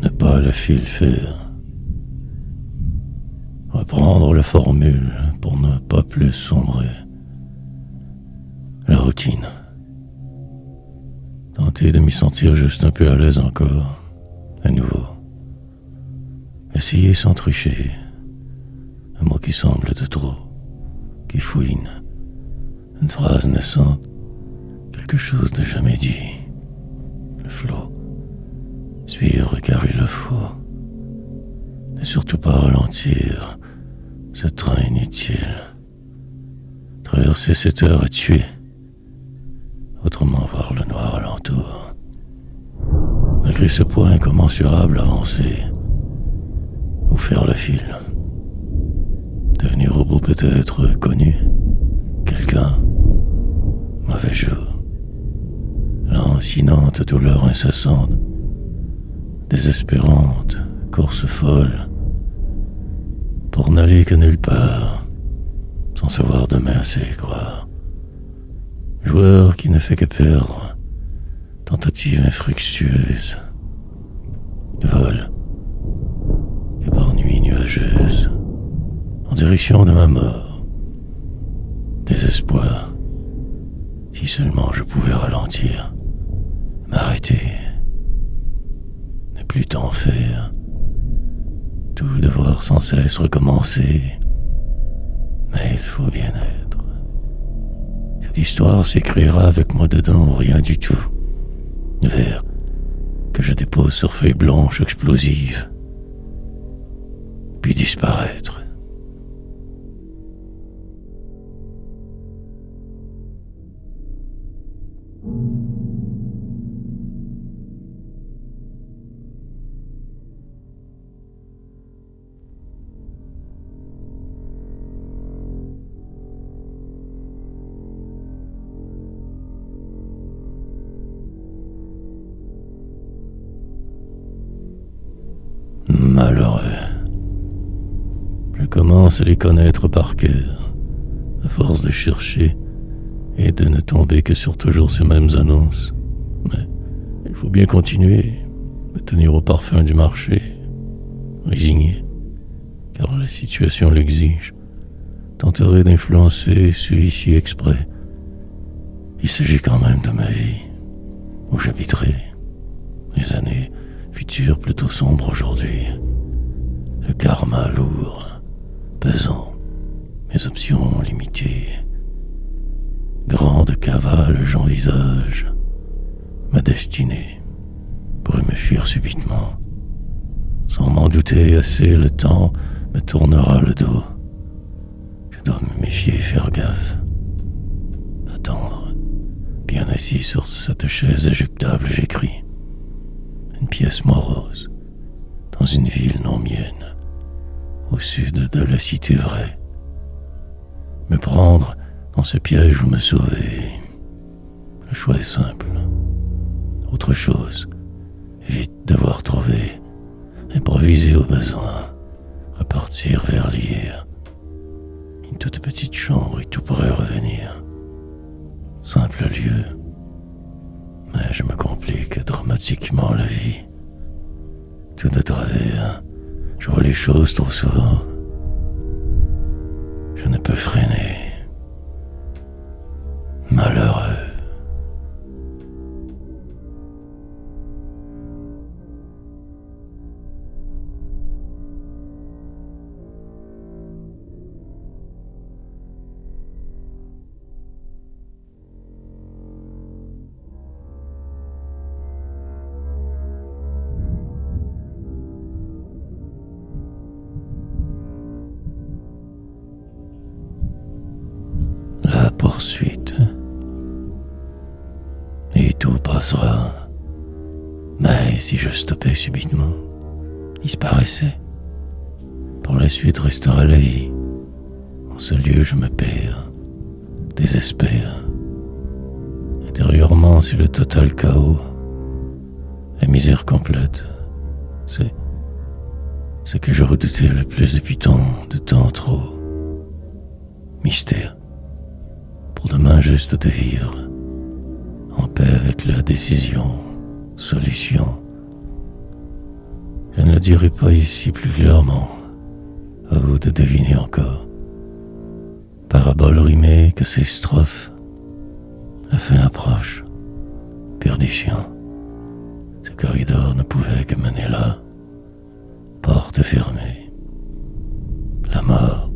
Ne pas le fil faire. Reprendre la formule pour ne pas plus sombrer. La routine. Tenter de m'y sentir juste un peu à l'aise encore. À nouveau. Essayer sans tricher. Un mot qui semble de trop. Qui fouine. Une phrase naissante. Quelque chose de jamais dit. Le flot. Suivre car il le faut. Ne surtout pas ralentir ce train inutile. Traverser cette heure et tuer. Autrement voir le noir alentour. Malgré ce point incommensurable avancer. Ou faire le fil. Devenir robot peut-être connu. Quelqu'un. Mauvais jour. Lancinante douleur incessante. Désespérante, course folle, pour n'aller que nulle part, sans savoir demain c'est croire. Joueur qui ne fait que perdre, tentative infructueuse, vol, que par nuit nuageuse, en direction de ma mort, désespoir, Si seulement je pouvais ralentir, m'arrêter, ne plus tant faire, tout devoir sans cesse recommencer. Mais il faut bien être. Cette histoire s'écrira avec moi dedans ou rien du tout. Vers que je dépose sur feuille blanche explosive, puis disparaître. Malheureux. Je commence à les connaître par cœur, à force de chercher et de ne tomber que sur toujours ces mêmes annonces. Mais il faut bien continuer, de tenir au parfum du marché, résigné, car la situation l'exige. Tenterai d'influencer celui-ci exprès. Il s'agit quand même de ma vie, où j'habiterai. Les années futures plutôt sombres aujourd'hui. Le karma lourd, pesant, mes options limitées. Grande cavale, j'envisage. Ma destinée pourrait me fuir subitement. Sans m'en douter assez, le temps me tournera le dos. Je dois me méfier et faire gaffe. Attendre. Bien assis sur cette chaise éjectable, j'écris. Une pièce morose, dans une ville non mienne, au sud de la cité vraie. Me prendre dans ce piège ou me sauver. Le choix est simple. Autre chose, vite devoir trouver, improviser au besoin, repartir vers l'hier. Une toute petite chambre et tout pourrait revenir. Simple lieu, mais je me complique dramatiquement la vie. Tout de travers, je vois les choses trop souvent. Je ne peux freiner. Malheureux. La poursuite. Et tout passera. Mais si je stoppais subitement, disparaissais. Pour la suite restera la vie. En ce lieu je me perds, désespère. Intérieurement c'est le total chaos. La misère complète. C'est ce que je redoutais le plus depuis tant de temps trop. Mystère. Pour demain juste de vivre, en paix avec la décision, solution. Je ne le dirai pas ici plus clairement, à vous de deviner encore. Parabole rimée que ces strophes, la fin approche, perdition. Ce corridor ne pouvait que mener là, porte fermée. La mort,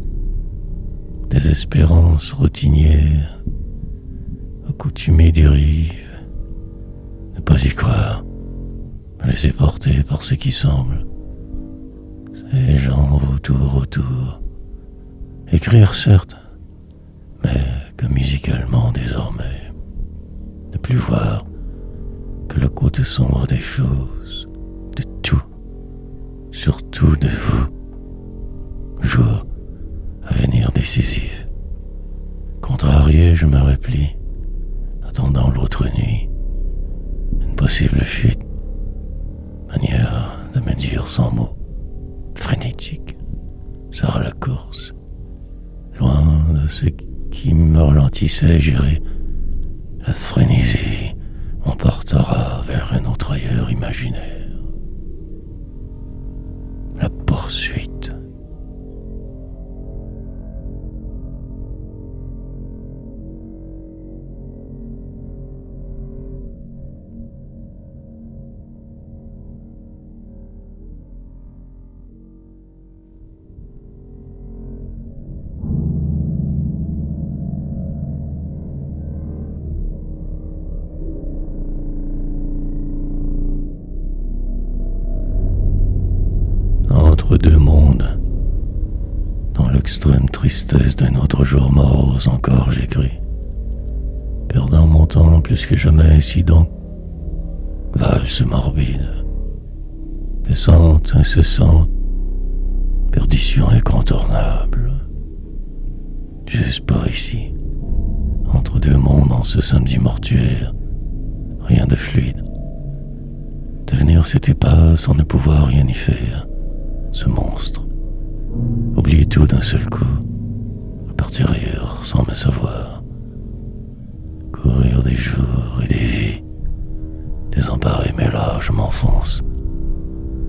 désespérance routinière, accoutumée des rives. Ne pas y croire, me laisser porter par ce qui semble. Ces gens autour. Écrire certes, mais que musicalement désormais. Ne plus voir que le côté sombre des choses, de tout, surtout de vous. Jour, avenir décisif. Contrarié, je me replie, attendant l'autre nuit. Une possible fuite. Manière de me dire sans mots. Frénétique. Sort la course. Loin de ce qui me ralentissait, j'irai. La frénésie m'emportera vers un autre ailleurs imaginaire. La poursuite. entre deux mondes. Dans l'extrême tristesse d'un autre jour morose encore j'écris, perdant mon temps plus que jamais si donc. Valse morbide, descente incessante, perdition incontournable. Juste par ici, entre deux mondes en ce samedi mortuaire, rien de fluide. Devenir cette épave sans ne pouvoir rien y faire, ce monstre. Oublier tout d'un seul coup, repartir ailleurs sans me savoir. Courir des jours et des vies, désemparé mais là je m'enfonce.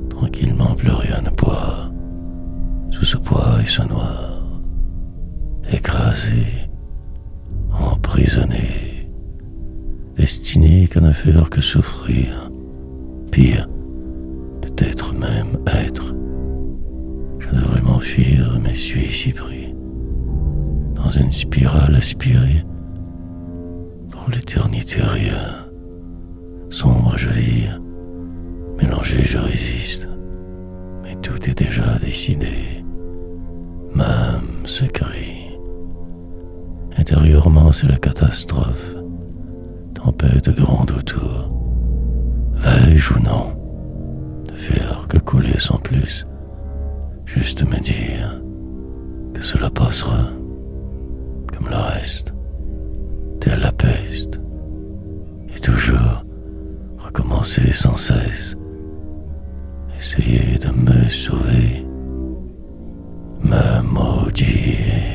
Tranquillement plus rien ne pourra, sous ce poids et ce noir. Écrasé, emprisonné, destiné qu'à ne faire que souffrir. Pire, peut-être même être. Je devrais m'enfuir, mais suis ici pris, dans une spirale aspirée, pour l'éternité rien. Sombre je vire, mélangé je résiste, mais tout est déjà décidé, même ce cri. Intérieurement c'est la catastrophe, tempête grande autour. Vais-je ou non ne faire que couler sans plus, juste me dire que cela passera, comme le reste, telle la peste, et toujours recommencer sans cesse, essayer de me sauver, me maudire.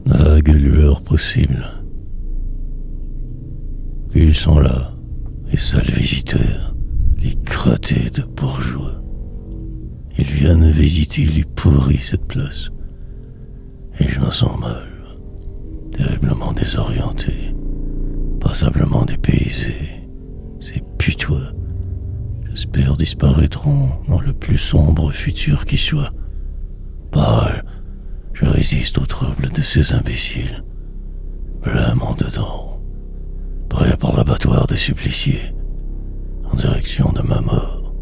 Vague lueur possible. Puis ils sont là, les sales visiteurs, les crottés de bourgeois. Ils viennent visiter les pourris cette place. Et je me sens mal, terriblement désorienté, passablement dépaysé. Ces putois, j'espère, disparaîtront dans le plus sombre futur qui soit. Pâle, je résiste au trouble de ces imbéciles, blême en dedans, prêt pour l'abattoir des suppliciés, en direction de ma mort.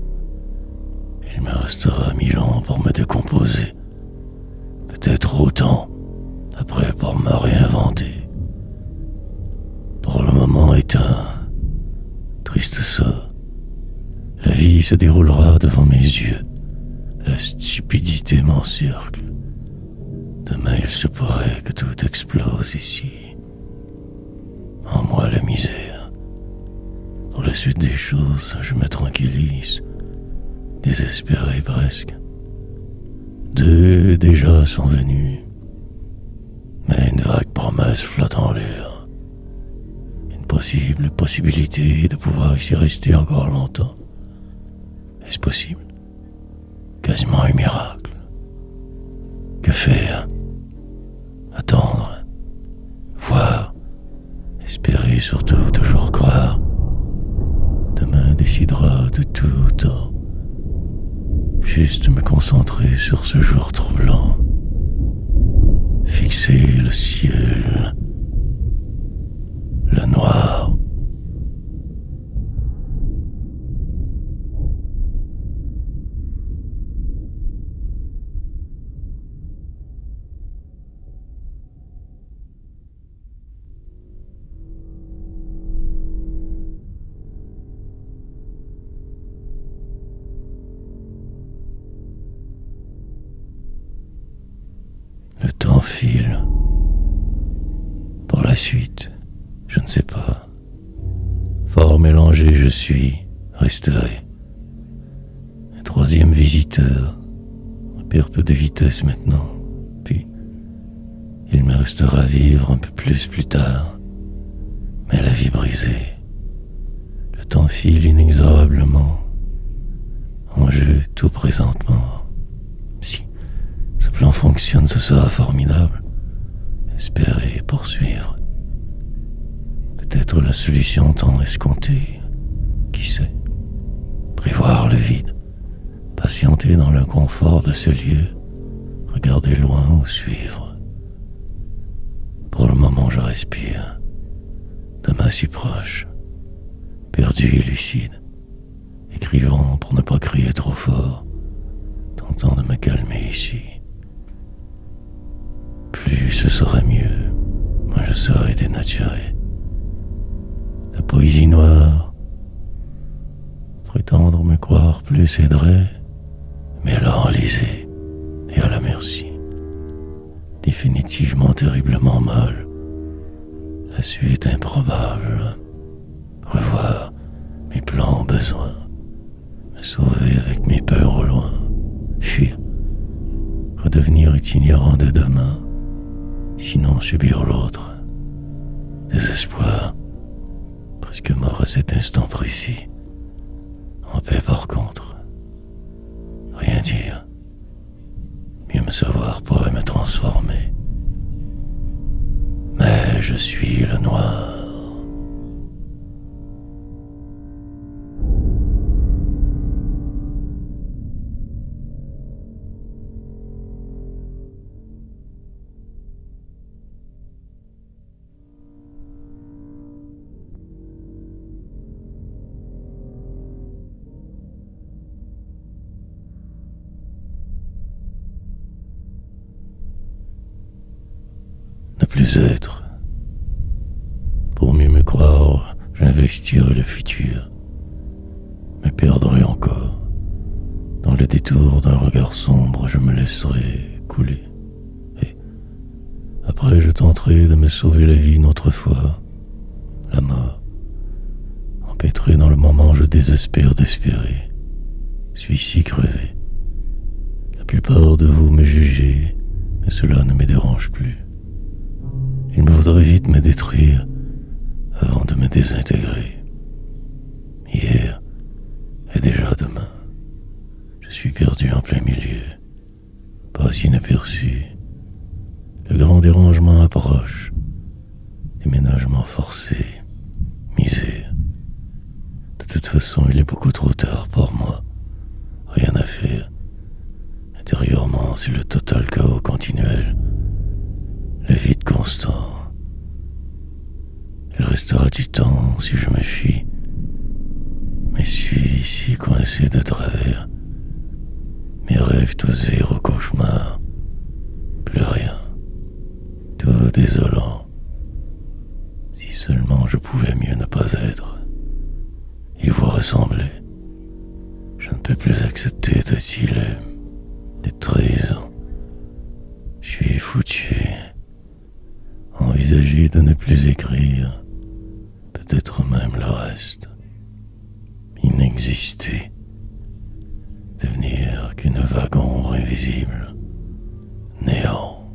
Il me restera 1000 ans pour me décomposer, peut-être autant après pour me réinventer. Pour le moment éteint, triste sort, la vie se déroulera devant mes yeux, la stupidité m'encercle. Demain il se pourrait que tout explose ici. En moi la misère. Pour la suite des choses, je me tranquillise, désespéré presque. 2 déjà sont venus, mais une vague promesse flotte en l'air. Une possible possibilité de pouvoir ici rester encore longtemps. Est-ce possible? Quasiment un miracle. Que faire? Attendre, voir, espérer, surtout toujours croire. Demain décidera de tout temps. Juste me concentrer sur ce jour troublant. Fixer le ciel, le noir. Le temps file. Pour la suite, je ne sais pas. Fort mélangé je suis, resterai. Un 3e visiteur, à perte de vitesse maintenant. Puis, il me restera à vivre un peu plus tard. Mais la vie brisée, le temps file inexorablement. En jeu tout présentement. Si ce plan fonctionne, ce sera formidable. espérer, poursuivre. Peut-être la solution tant escomptée, qui sait. Prévoir le vide, patienter dans l'inconfort de ce lieu, regarder loin ou suivre. Pour le moment, je respire, demain si proche, perdu et lucide, écrivant pour ne pas crier trop fort, tentant de me calmer ici. Plus ce sera mieux, moins je serai dénaturé. La poésie noire, prétendre me croire plus aiderait, mais elle a enlisé et à la merci. Définitivement terriblement mal. La suite improbable. Revoir mes plans au besoin. Me sauver avec mes peurs au loin. Fuir. Redevenir itinérant de demain. Sinon subir l'autre. Désespoir. Presque mort à cet instant précis. En paix par contre. Rien dire. Mieux me savoir pourrait me transformer. Mais je suis le noir. Ne plus être. Pour mieux me croire, j'investirai le futur. Me perdrai encore. Dans le détour d'un regard sombre, je me laisserai couler. Et après, je tenterai de me sauver la vie une autre fois. La mort. Empêtré dans le moment, je désespère d'espérer. Suis si crevé. La plupart de vous me jugez, mais cela ne me dérange plus. Il me faudrait vite me détruire avant de me désintégrer. Hier et déjà demain, je suis perdu en plein milieu, pas inaperçu. Le grand dérangement approche, déménagement forcé, misère. De toute façon, il est beaucoup trop tard pour moi, rien à faire. Intérieurement, c'est le total chaos continuel. Le vide constant. Il restera du temps si je me fuis, mais suis ici coincé de travers. Mes rêves tous au cauchemar. Plus rien. Tout désolant. Si seulement je pouvais mieux ne pas être. Et vous ressembler. Je ne peux plus accepter de dilemme, de trahison. Je suis foutu. Envisager de ne plus écrire, peut-être même le reste. Inexister, devenir qu'une vague ombre invisible, néant,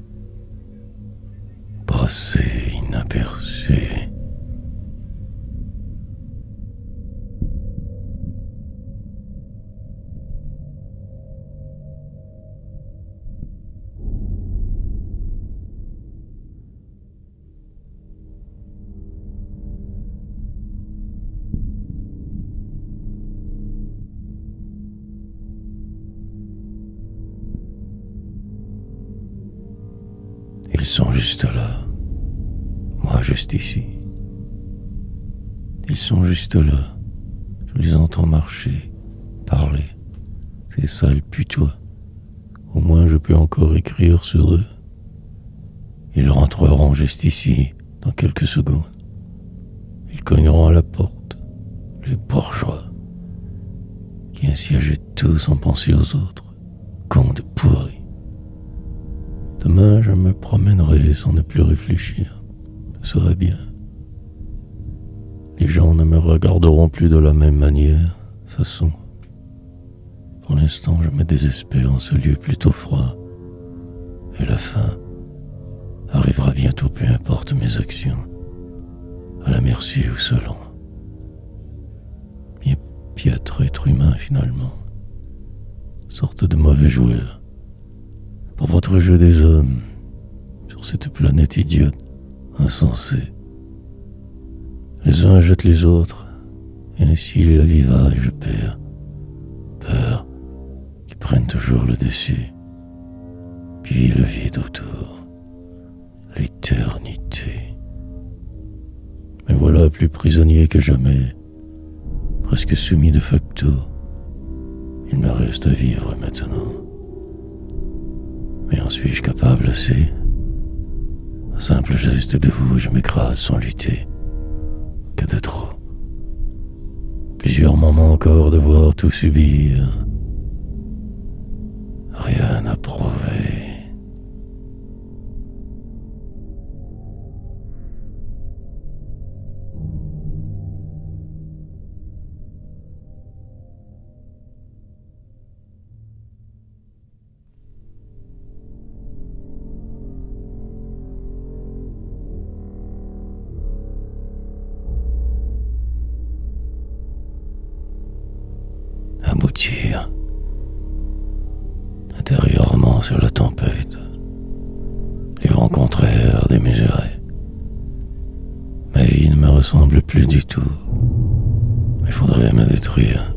passer inaperçu. Ils sont juste là, moi juste ici. Ils sont juste là, je les entends marcher, parler. C'est ça le putois. Au moins je peux encore écrire sur eux. Ils rentreront juste ici, dans quelques secondes. Ils cogneront à la porte, les bourgeois, qui ainsi agitent tout sans penser aux autres, cons de pourris. Demain, je me promènerai sans ne plus réfléchir. Ce serait bien. Les gens ne me regarderont plus de la même manière, façon. Pour l'instant, je me désespère en ce lieu plutôt froid. Et la fin arrivera bientôt, peu importe mes actions. À la merci ou selon. Bien piètre être humain, finalement. Sorte de mauvais joueur. Pour votre jeu des hommes, sur cette planète idiote, insensée. Les uns jettent les autres, et ainsi la vie va et je perds. Peur qui prenne toujours le dessus, puis le vide autour, l'éternité. Me voilà plus prisonnier que jamais, presque soumis de facto. Il me reste à vivre maintenant. Mais en suis-je capable assez? Un simple geste de vous, je m'écrase sans lutter. Que de trop. Plusieurs moments encore devoir tout subir. Rien à prouver. Aboutir intérieurement sur la tempête, les vents contraires démesurés. Ma vie ne me ressemble plus du tout. Il faudrait me détruire.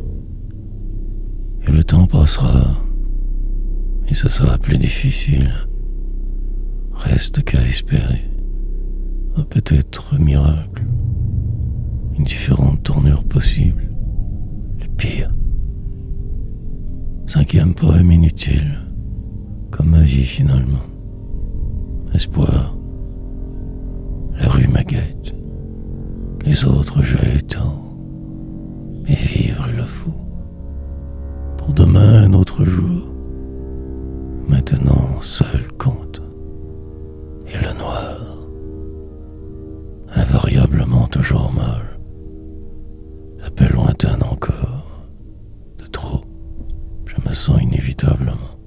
Et le temps passera, et ce sera plus difficile. Reste qu'à espérer un peut-être miracle, une différente tournure possible, le pire. 5e poème inutile, comme ma vie finalement. Espoir, la rue me guette, les autres jeux étant, et vivre il le faut. Pour demain un autre jour, maintenant seul compte, et le noir, invariablement toujours mal, l'appel lointain encore, de trop. Je me sens inévitablement,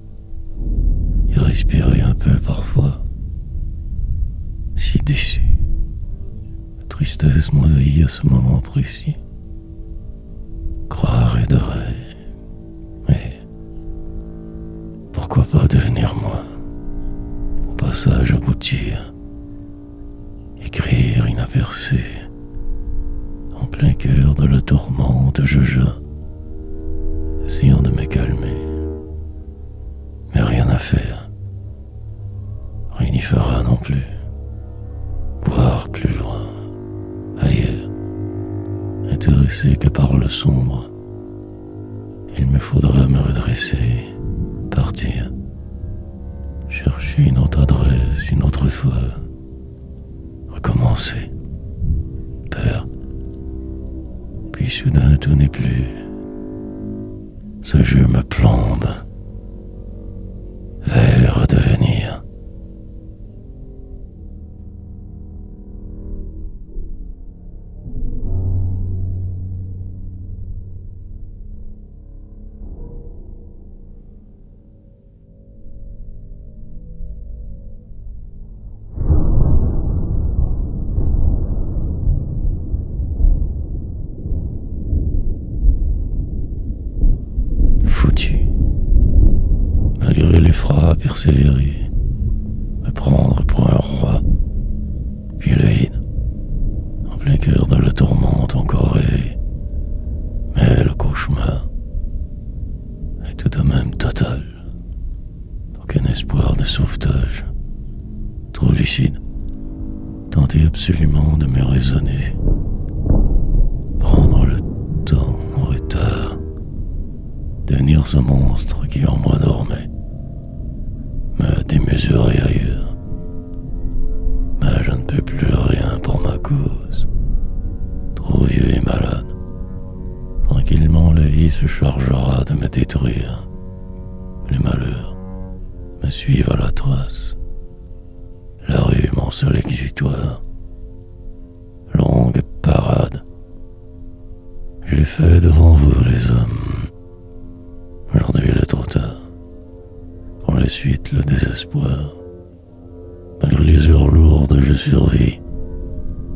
et respirer un peu parfois, si déçu. La tristesse m'envahit à ce moment précis. Croire aiderait, mais pourquoi pas devenir moi? Au passage aboutir, écrire inaperçu, en plein cœur de la tourmente, je essayant de me calmer. Mais rien à faire. Rien n'y fera non plus. Voir plus loin, ailleurs, intéressé que par le sombre. Il me faudra me redresser, partir, chercher une autre adresse, une autre fois, recommencer. Peur. Puis soudain tout n'est plus. Ce jeu me plombe vers redevenir. Malgré l'effroi, persévérer, me prendre pour un roi, puis le vide, en plein cœur de la tourmente encore rêvé. Mais le cauchemar est tout de même total. Aucun espoir de sauvetage. Trop lucide, tenter absolument de me raisonner. Prendre le temps en retard. Devenir ce monstre qui en moi dormait. Me démesurer ailleurs. Mais je ne peux plus rien pour ma cause. Trop vieux et malade. Tranquillement la vie se chargera de me détruire. Les malheurs me suivent à la trace. La rue, mon seul exutoire. Longue parade. J'ai fait devant vous les hommes. Aujourd'hui il est trop tard. Pour la suite, le désespoir. Malgré les heures lourdes, je survis.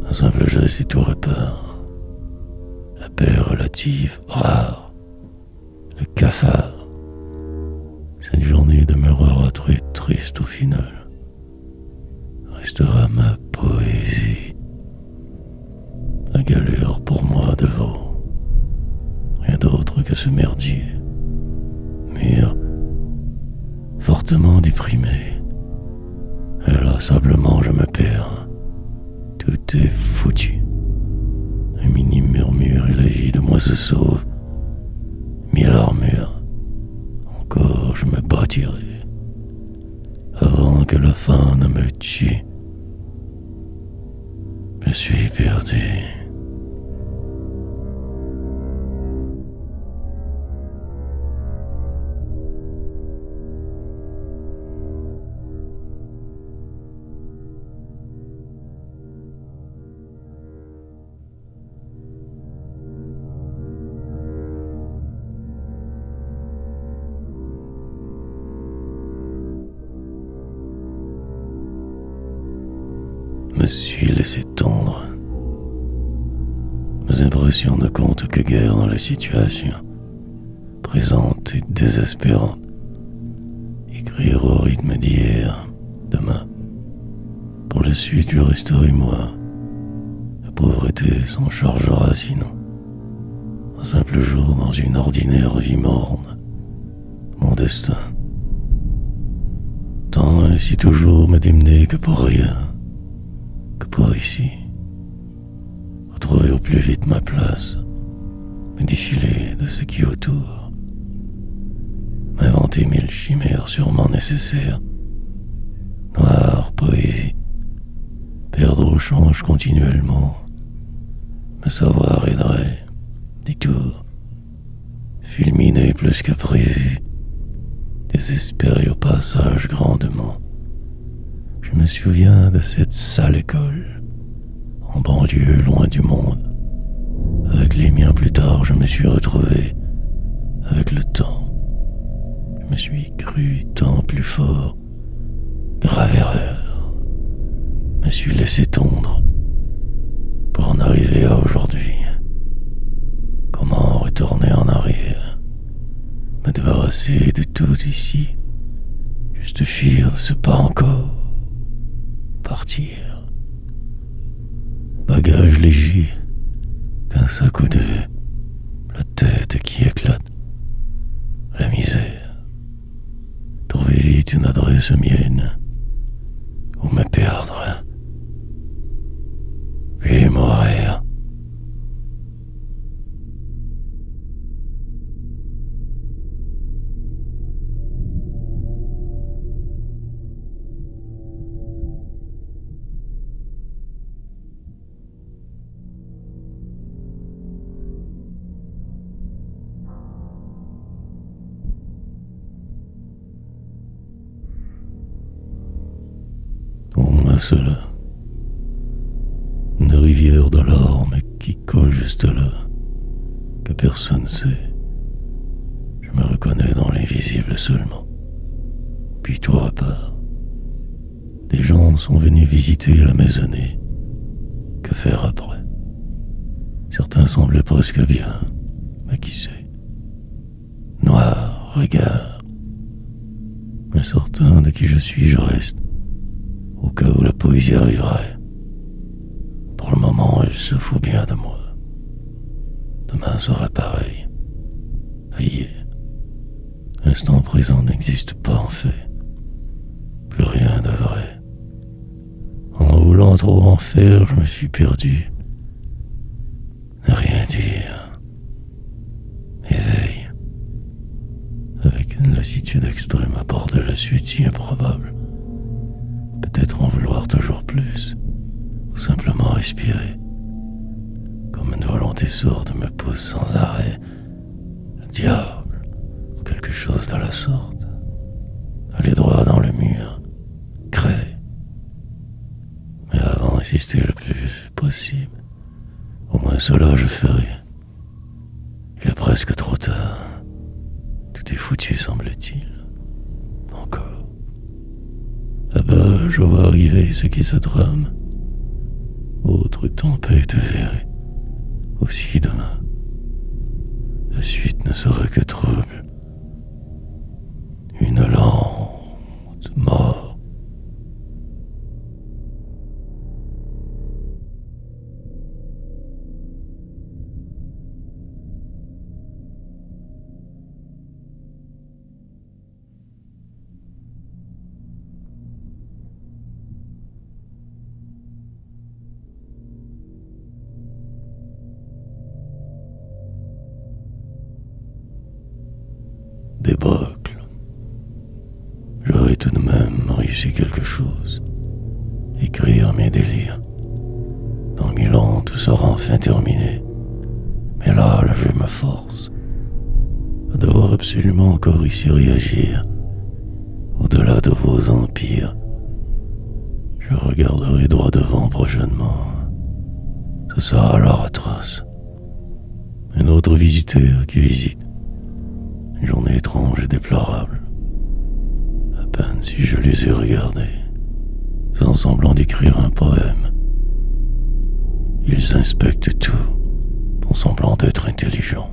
Un simple geste et tout répare. La paix relative, rare. Le cafard. Cette journée demeurera très triste au final. restera ma poésie. La galure pour moi de veau, rien d'autre que ce merdier. Mur, fortement déprimé, inlassablement je me perds. Tout est foutu. Un mini murmure et la vie de moi se sauve. Mille armures, encore je me bâtirai avant que la faim ne me tue. Je suis perdu. Me suis laissé tondre. Mes impressions ne comptent que guère dans la situation présente et désespérante. Écrire au rythme d'hier, demain. Pour la suite, je resterai moi. La pauvreté s'en chargera sinon. Un simple jour dans une ordinaire vie morne. Mon destin. Tant ainsi toujours me démener que pour rien. Que pour ici. Retrouver au plus vite ma place. Me défiler de ce qui est autour. M'inventer mille chimères sûrement nécessaires. Noire poésie. Perdre au change continuellement. Me savoir aiderait. Détour. Fulminer plus que prévu. Désespéré au passage grandement. Je me souviens de cette sale école, en banlieue, loin du monde. Avec les miens plus tard, je me suis retrouvé avec le temps. Je me suis cru tant plus fort, grave erreur. Me suis laissé tondre pour en arriver à aujourd'hui. Comment retourner en arrière, me débarrasser de tout ici, juste fuir de ce pas encore. Partir. Bagage léger, qu'un sac ou deux, la tête qui éclate, la misère. Trouver vite une adresse mienne, ou me perdre, puis mourir. Au moins cela. Une rivière de larmes qui colle juste là, que personne sait. Je me reconnais dans l'invisible seulement. Puis toi à part. Des gens sont venus visiter la maisonnée. Que faire après? Certains semblaient presque bien, mais qui sait? Noir, regard. Mais certain de qui je suis, je reste. Au cas où la poésie arriverait. Pour le moment, elle se fout bien de moi. Demain sera pareil. Hier. L'instant présent n'existe pas en fait. Plus rien de vrai. En voulant trop en faire, je me suis perdu. Ne rien dire. Éveil. Avec une lassitude extrême à bord de la suite si improbable. Peut-être en vouloir toujours plus, ou simplement respirer, comme une volonté sourde me pousse sans arrêt. Le diable, ou quelque chose de la sorte. Aller droit dans le mur, crever. Mais avant d'insister le plus possible, au moins cela je ferai. Il est presque trop tard. Tout est foutu, semble-t-il. Encore. Là-bas, je vois arriver ce qui se trame. Autre tempête verrée. Aussi demain. La suite ne sera que trouble. Une lente mort. c'est quelque chose. Écrire mes délires. Dans 1000 ans, tout sera enfin terminé. Mais là, je me force à devoir absolument encore ici réagir. Au-delà de vos empires, je regarderai droit devant prochainement. Ce sera alors atroce. Un autre visiteur qui visite. Une journée étrange et déplorable. À peine si je les ai regardés, faisant semblant d'écrire un poème. Ils inspectent tout, font semblant d'être intelligents,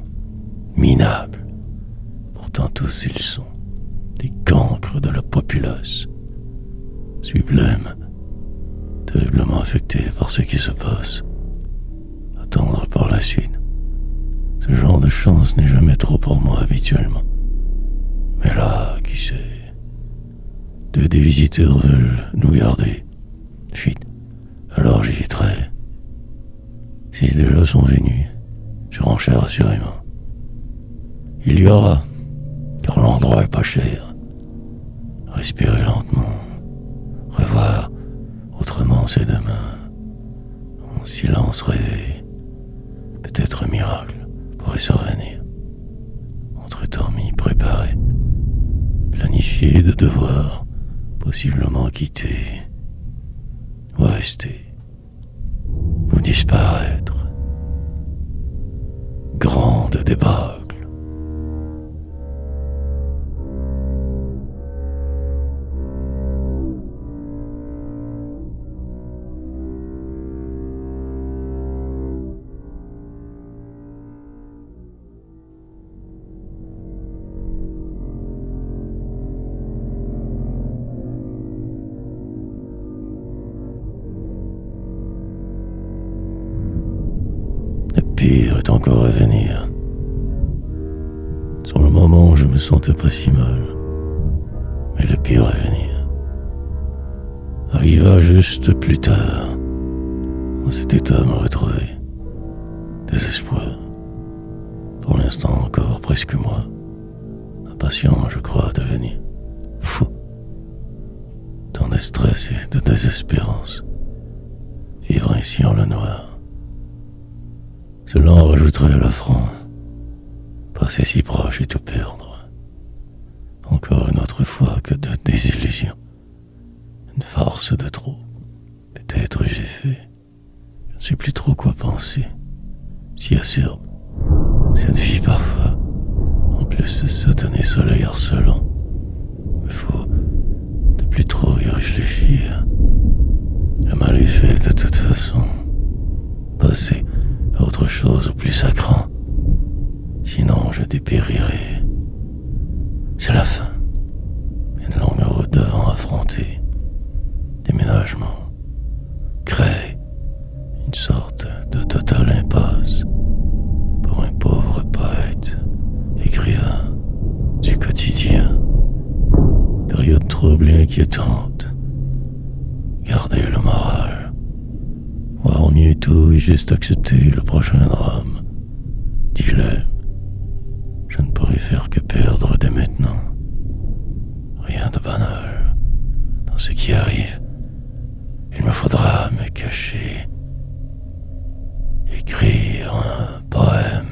minables. Pourtant tous ils sont des cancres de la populace, sublime, terriblement affectés par ce qui se passe. Attendre par la suite. Ce genre de chance n'est jamais trop pour moi habituellement. Mais là, qui sait? Deux des visiteurs veulent nous garder. Fuite. Alors j'éviterai. S'ils déjà sont venus, je renchère assurément. Il y aura, car l'endroit est pas cher. Respirez lentement. Revoir, autrement c'est demain. En silence rêvé. Peut-être un miracle pourrait survenir. Entre-temps m'y préparer. Planifier de devoir, possiblement quitter, ou rester, ou disparaître. Grande débâcle. Le pire est encore à venir. Sur le moment, je me sentais pas si mal. Mais le pire à venir arriva juste plus tard. Dans cet état me retrouvai. Désespoir. Pour l'instant encore presque moi. Impatient, je crois, de devenir fou. Tant de stress et de désespérance. Vivre ici en le noir. Cela en rajouterait à l'affront. Passer si proche et tout perdre. Encore une autre fois que de désillusion. Une farce de trop. Peut-être j'ai fait. Je ne sais plus trop quoi penser. Si acerbe. Cette vie parfois. En plus ce satané soleil harcelant. Il faut de plus trop y réfléchir. Le mal est fait de toute façon. Passer à autre chose ou plus sacrant. Sinon je dépérirai. C'est la fin. Une longue route devant affronter. Déménagement. Créer. Une sorte de totale impasse. Pour un pauvre poète, écrivain du quotidien. Période trouble et inquiétante. Garder le moral. Voir mieux tout et juste accepter le prochain drame. Dilemme. Je ne pourrai faire que perdre dès maintenant. Rien de banal. Dans ce qui arrive, il me faudra me cacher. Écrire un poème.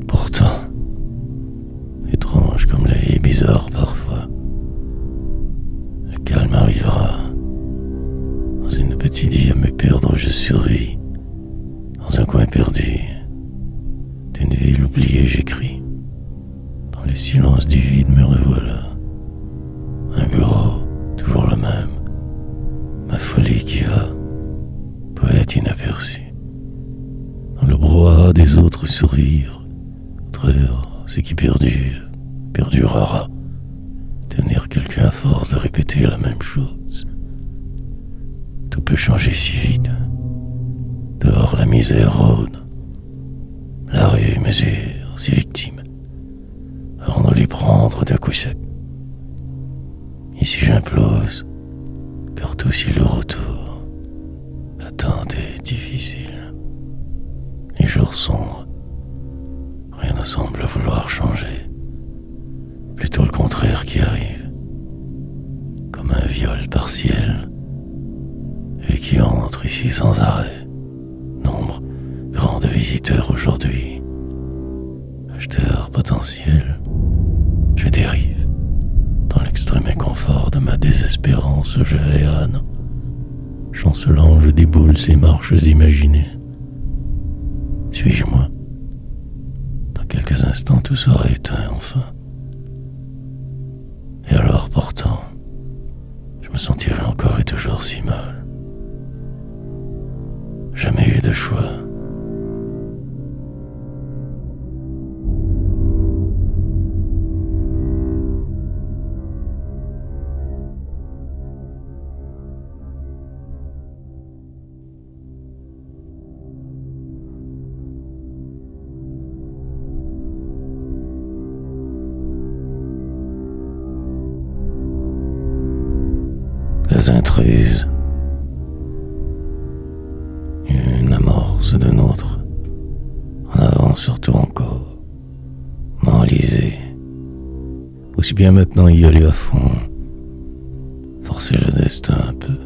Pourtant, étrange comme la vie est bizarre parfois. Le calme arrivera. Dans une petite vie à me perdre, je survis. Dans un coin perdu d'une ville oubliée, j'écris. Dans le silence du vide, me revoilà. Un bureau, toujours le même. Ma folie qui va, poète inaperçu. Dans le brouhaha des autres survivre. Au travers ce qui perdurera. Tenir quelqu'un à force de répéter la même chose. Tout peut changer si vite. Dehors la misère rôde. la rue mesure ses victimes avant de les prendre d'un coup sec. Ici j'implose, car tout s'y le retour. L'attente est difficile. Les jours sombres, rien ne semble vouloir changer. Plutôt le contraire qui arrive, comme un viol partiel, et qui entre ici sans arrêt. Nombre grand de visiteurs aujourd'hui, acheteurs potentiels. Je dérive dans l'extrême inconfort de ma désespérance. Je vais âne, chancelant, je déboule ces marches imaginées. Suis-je moi? Dans quelques instants tout sera éteint enfin. Et alors pourtant, je me sentirai encore et toujours si mal. Jamais eu de choix. Les intruses, une amorce de nôtre, en avant surtout encore, m'enlisée. Aussi bien maintenant y aller à fond, forcer le destin un peu.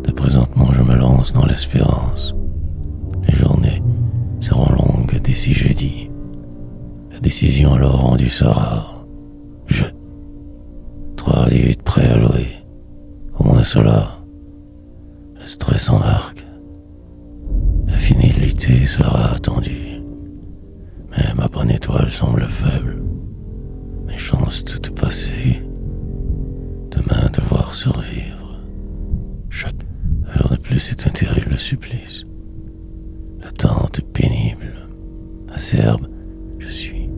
De présentement je me lance dans l'espérance. Les journées seront longues d'ici jeudi. La décision alors rendue sera je. 3-8 prêts à louer. Au moins cela, le stress embarque. La finalité sera attendue. Mais ma bonne étoile semble faible. Mes chances toutes passées. Demain devoir survivre. Chaque heure de plus est un terrible supplice. L'attente pénible. Acerbe, je suis.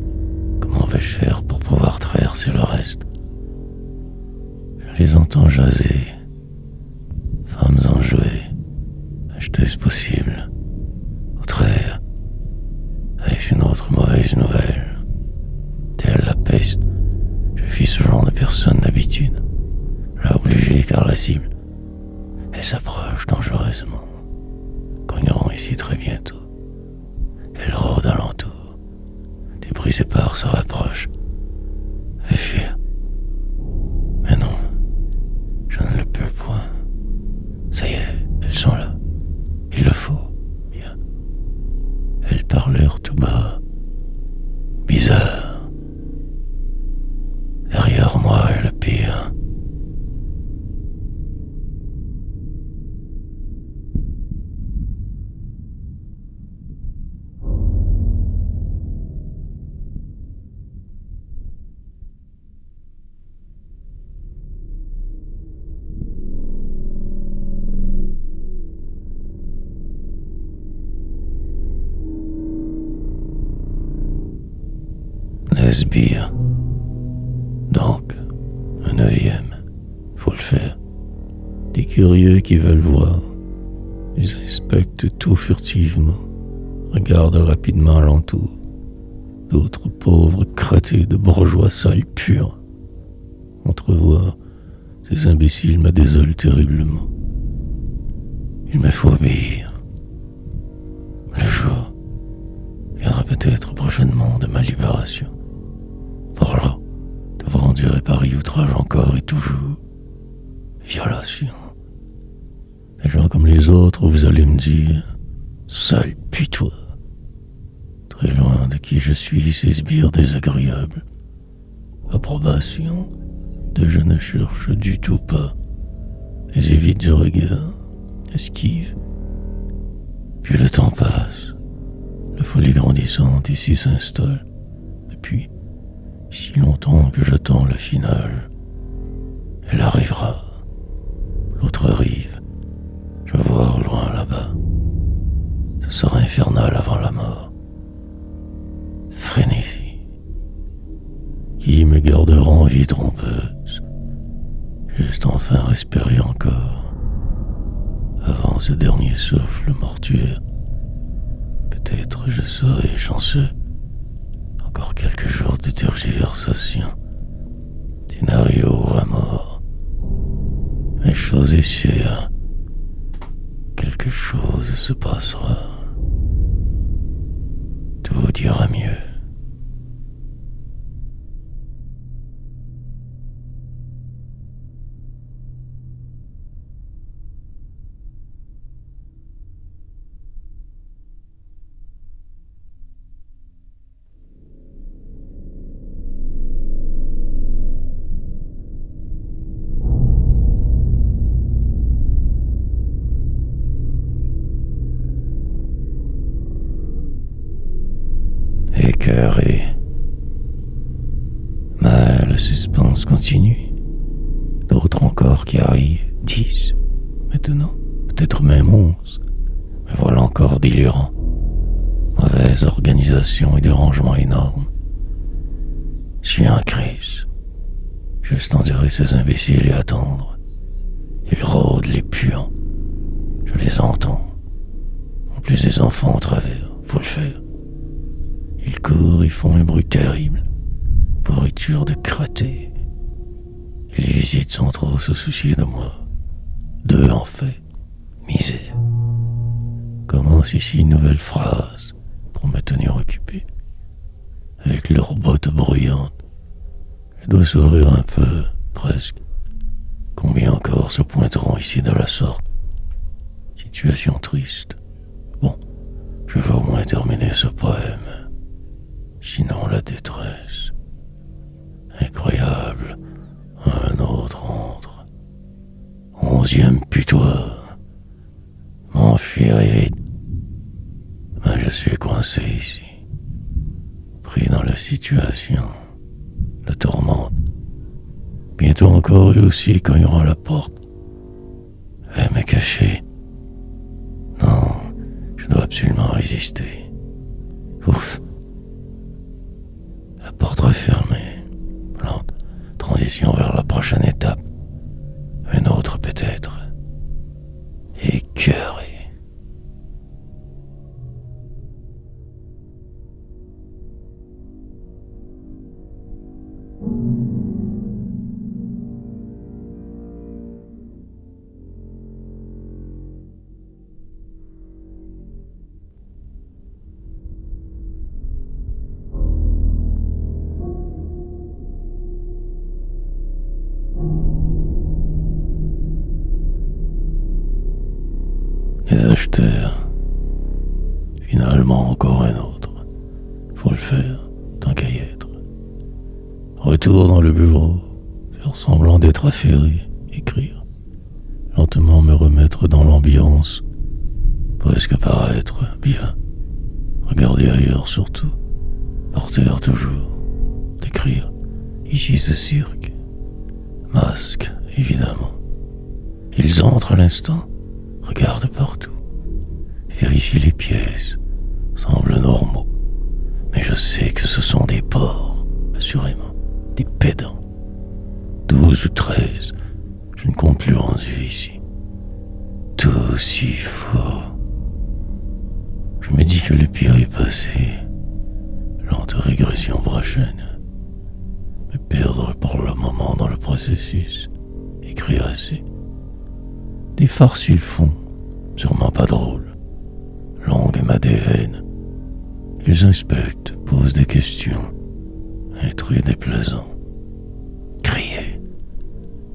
Comment vais-je faire pour pouvoir traverser le reste? Je les entends jaser. Femmes enjouées, acheteuses possibles. Au travers, avec une autre mauvaise nouvelle. Telle la peste, je fuis ce genre de personne d'habitude. Là obligé car la cible, elle s'approche dangereusement. Cogneront ici très bientôt. Elle rôde alentour. Des bruits épars se rapprochent. Fais fuir. Mais non, je ne le peux point. Ça y est, elles sont là. Il le faut, bien. Elles parlèrent tout bas. Bizarre. Derrière moi est le pire. Les sbires. Donc, un 9e. Faut le faire. Des curieux qui veulent voir. Ils inspectent tout furtivement. Regardent rapidement alentour. D'autres pauvres crottés de bourgeois sales purs. Entrevoir ces imbéciles me désole terriblement. Il me faut obéir. Le jour viendra peut-être prochainement de ma libération. Pour là, devoir endurer pareil outrage encore et toujours. Violation. Des gens comme les autres, vous allez me dire, sale putois. Très loin de qui je suis, ces sbires désagréables. Approbation de je ne cherche du tout pas. Les évite du regard, esquive. Puis le temps passe. La folie grandissante ici s'installe. Depuis si longtemps que j'attends le final. Elle arrivera. L'autre rive. Je vois au loin là-bas. Ce sera infernal avant la mort. Frénésie. Qui me gardera en vie trompeuse. Juste enfin respirer encore. Avant ce dernier souffle mortuaire. Peut-être je serais chanceux. Encore quelques jours de tergiversation. Scénario à mort. Mais chose est sûre, quelque chose se passera. Tout ira mieux. Écœuré. Mais le suspense continue. D'autres encore qui arrivent, 10, maintenant, peut-être même 11. Me voilà encore délirant. Mauvaise organisation et dérangement énorme. Je suis en crise. Juste endurer ces imbéciles et attendre. Ils rôdent les puants. Je les entends. En plus des enfants au travers, faut le faire. Ils courent et font un bruit terrible. Pourriture de crotté. Ils visitent sans trop se soucier de moi. 2 en fait. Misère. Commence ici une nouvelle phrase pour me tenir occupé. Avec leurs bottes bruyantes. Je dois sourire un peu, presque. Combien encore se pointeront ici de la sorte? Situation triste. Bon, je vais au moins terminer ce poème. Sinon la détresse. Incroyable. Un autre entre. 11e putoir. M'enfuir est vite. Mais je suis coincé ici. Pris dans la situation. La tourmente. Bientôt encore eux aussi cogneront à la porte. Et me cacher. Non, je dois absolument résister. Ouf. La porte refermée. Lente. Transition vers la prochaine étape. Une autre peut-être. Écœuré. Les acheteurs. Finalement encore un autre. Faut le faire, tant qu'à y être. Retour dans le bureau, faire semblant d'être affairé, écrire. Lentement me remettre dans l'ambiance, presque paraître bien. Regarder ailleurs surtout, par terre toujours. D'écrire, ici ce cirque. Masque, évidemment. Ils entrent à l'instant, regardent partout. Vérifient les pièces, semblent normaux. Mais je sais que ce sont des porcs, assurément, des pédants. 12 ou 13, je ne compte plus rendu ici. Tout si faux. Je me dis que le pire est passé. Lente régression prochaine. Me perdre pour le moment dans le processus. Écrire assez. Des farces ils font, sûrement pas drôles. Longue et ma déveine. Ils inspectent, posent des questions. Intrus déplaisants. Crier.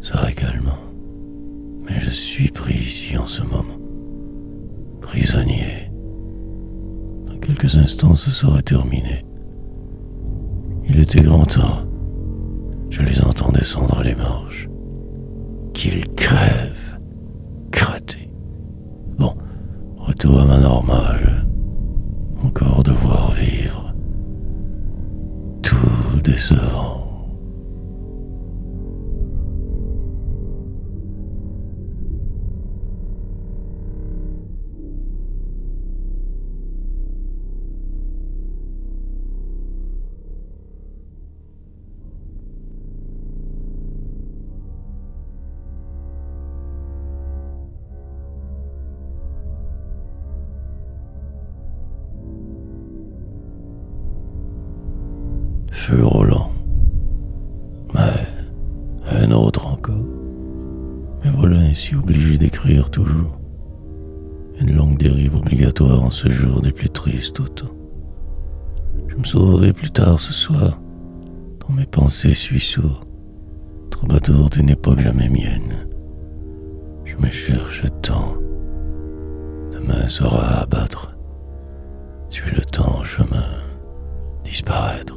Serait calmant. Mais je suis pris ici en ce moment. Prisonnier. Dans quelques instants ce serait terminé. Il était grand temps. Je les entends descendre les marches. Qu'ils crèvent. Crottés. Bon, retour à ma normale. Encore devoir vivre. Tout décevant. feu roulant. Mais un autre encore. Me voilà ainsi obligé d'écrire toujours. Une longue dérive obligatoire en ce jour des plus tristes autant. Je me sauverai plus tard ce soir, dans mes pensées suis sourd, troubadour d'une époque jamais mienne. Je me cherche tant, demain sera à abattre, tuer le temps en chemin, disparaître.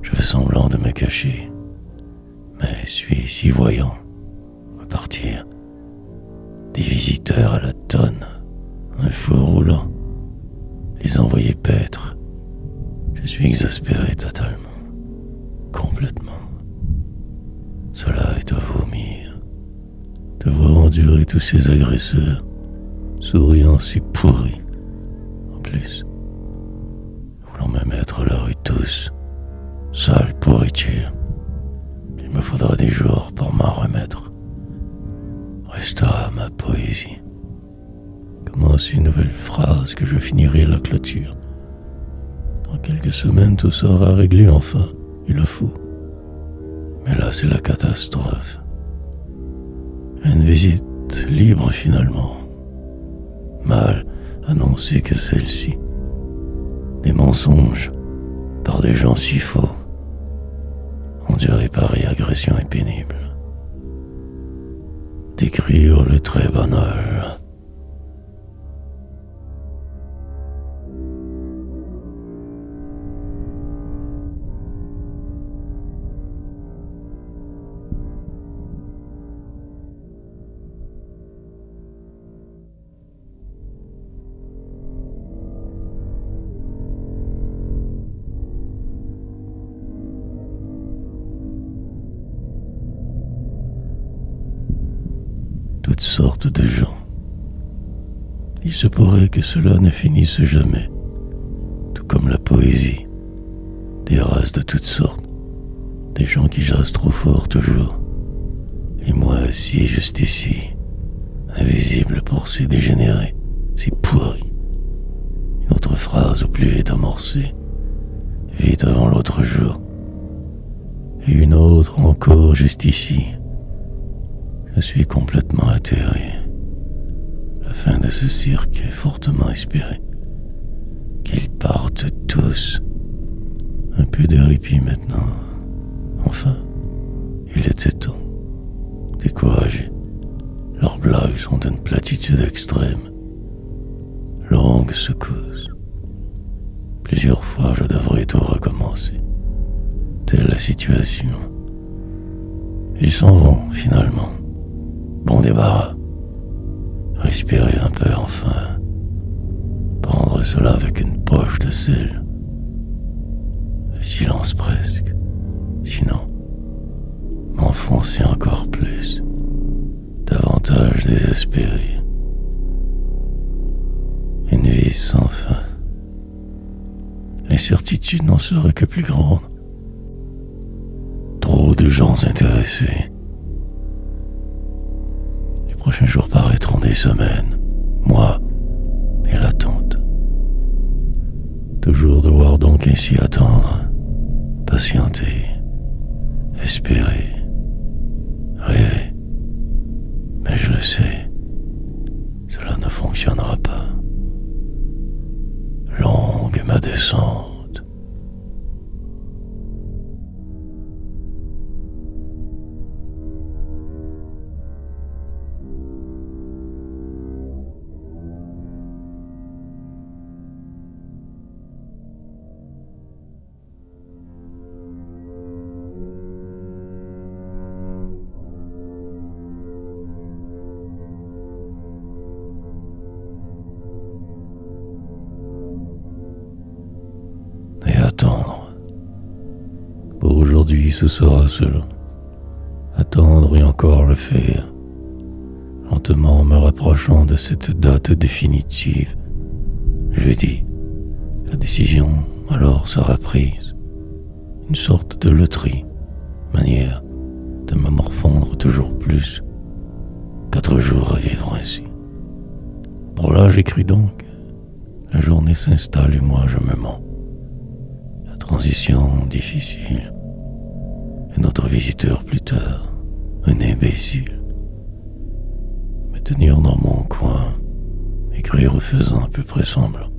Je fais semblant de me cacher, mais suis si voyant, repartir. Des visiteurs à la tonne, un feu roulant, les envoyer paître. Je suis exaspéré totalement, complètement. Cela est à vomir, devoir endurer tous ces agresseurs, souriant si pourris. En plus, voulant me mettre à la rue tous, sale pourriture. Il me faudra des jours pour m'en remettre. Restera ma poésie. Commence une nouvelle phrase que je finirai la clôture. Dans quelques semaines, tout sera réglé enfin, il le faut. Mais là, c'est la catastrophe. Une visite libre finalement. Mal annoncé que celle-ci. Des mensonges par des gens si faux. Endurer pareille agression est pénible. D'écrire le très banal. Toutes sortes de gens. Il se pourrait que cela ne finisse jamais, tout comme la poésie. Des races de toutes sortes, des gens qui jasent trop fort toujours, et moi assis juste ici, invisible pour ces dégénérés, si pourris. Une autre phrase au plus vite amorcée, vite avant l'autre jour, et une autre encore juste ici. Je suis complètement atterré. La fin de ce cirque est fortement espérée. Qu'ils partent tous. Un peu de répit maintenant. Enfin, il était temps. Découragés, leurs blagues sont d'une platitude extrême. Longue secousse. Plusieurs fois, je devrais tout recommencer. Telle la situation. Ils s'en vont, finalement. Bon débarras. Respirer un peu enfin. Prendre cela avec une poche de sel. Le silence presque. Sinon, m'enfoncer encore plus. Davantage désespéré. Une vie sans fin. L'incertitude n'en serait que plus grande. Trop de gens intéressés. Les prochains jours paraîtront des semaines, mois et l'attente. Toujours devoir donc ainsi attendre, patienter, espérer, rêver. Mais je le sais, cela ne fonctionnera pas. Longue est ma descente. Attendre. Pour aujourd'hui, ce sera cela. Attendre et encore le faire. Lentement me rapprochant de cette date définitive. Jeudi, la décision alors sera prise. Une sorte de loterie, manière de me morfondre toujours plus. 4 jours à vivre ainsi. Pour là, j'écris donc. La journée s'installe et moi je me mens. Transition difficile. Et notre visiteur plus tard, un imbécile. Me tenir dans mon coin, écrire faisant à peu près semblant.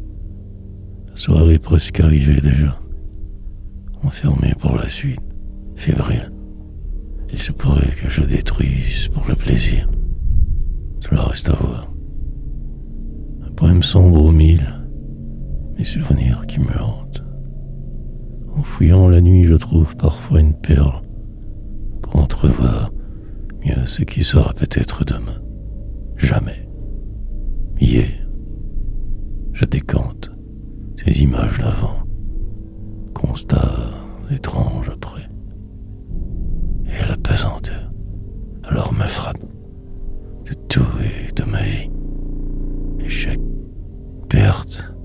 La soirée presque arrivée déjà. Enfermé pour la suite, fébrile. Il se pourrait que je détruise pour le plaisir. Cela reste à voir. Un poème sombre au mille, mes souvenirs qui me hantent. En fouillant la nuit, je trouve parfois une perle pour entrevoir mieux ce qui sera peut-être demain. Jamais. Hier, je décante ces images d'avant. Constat étrange après. Et la pesanteur alors me frappe de tout et de ma vie. Échec, perte,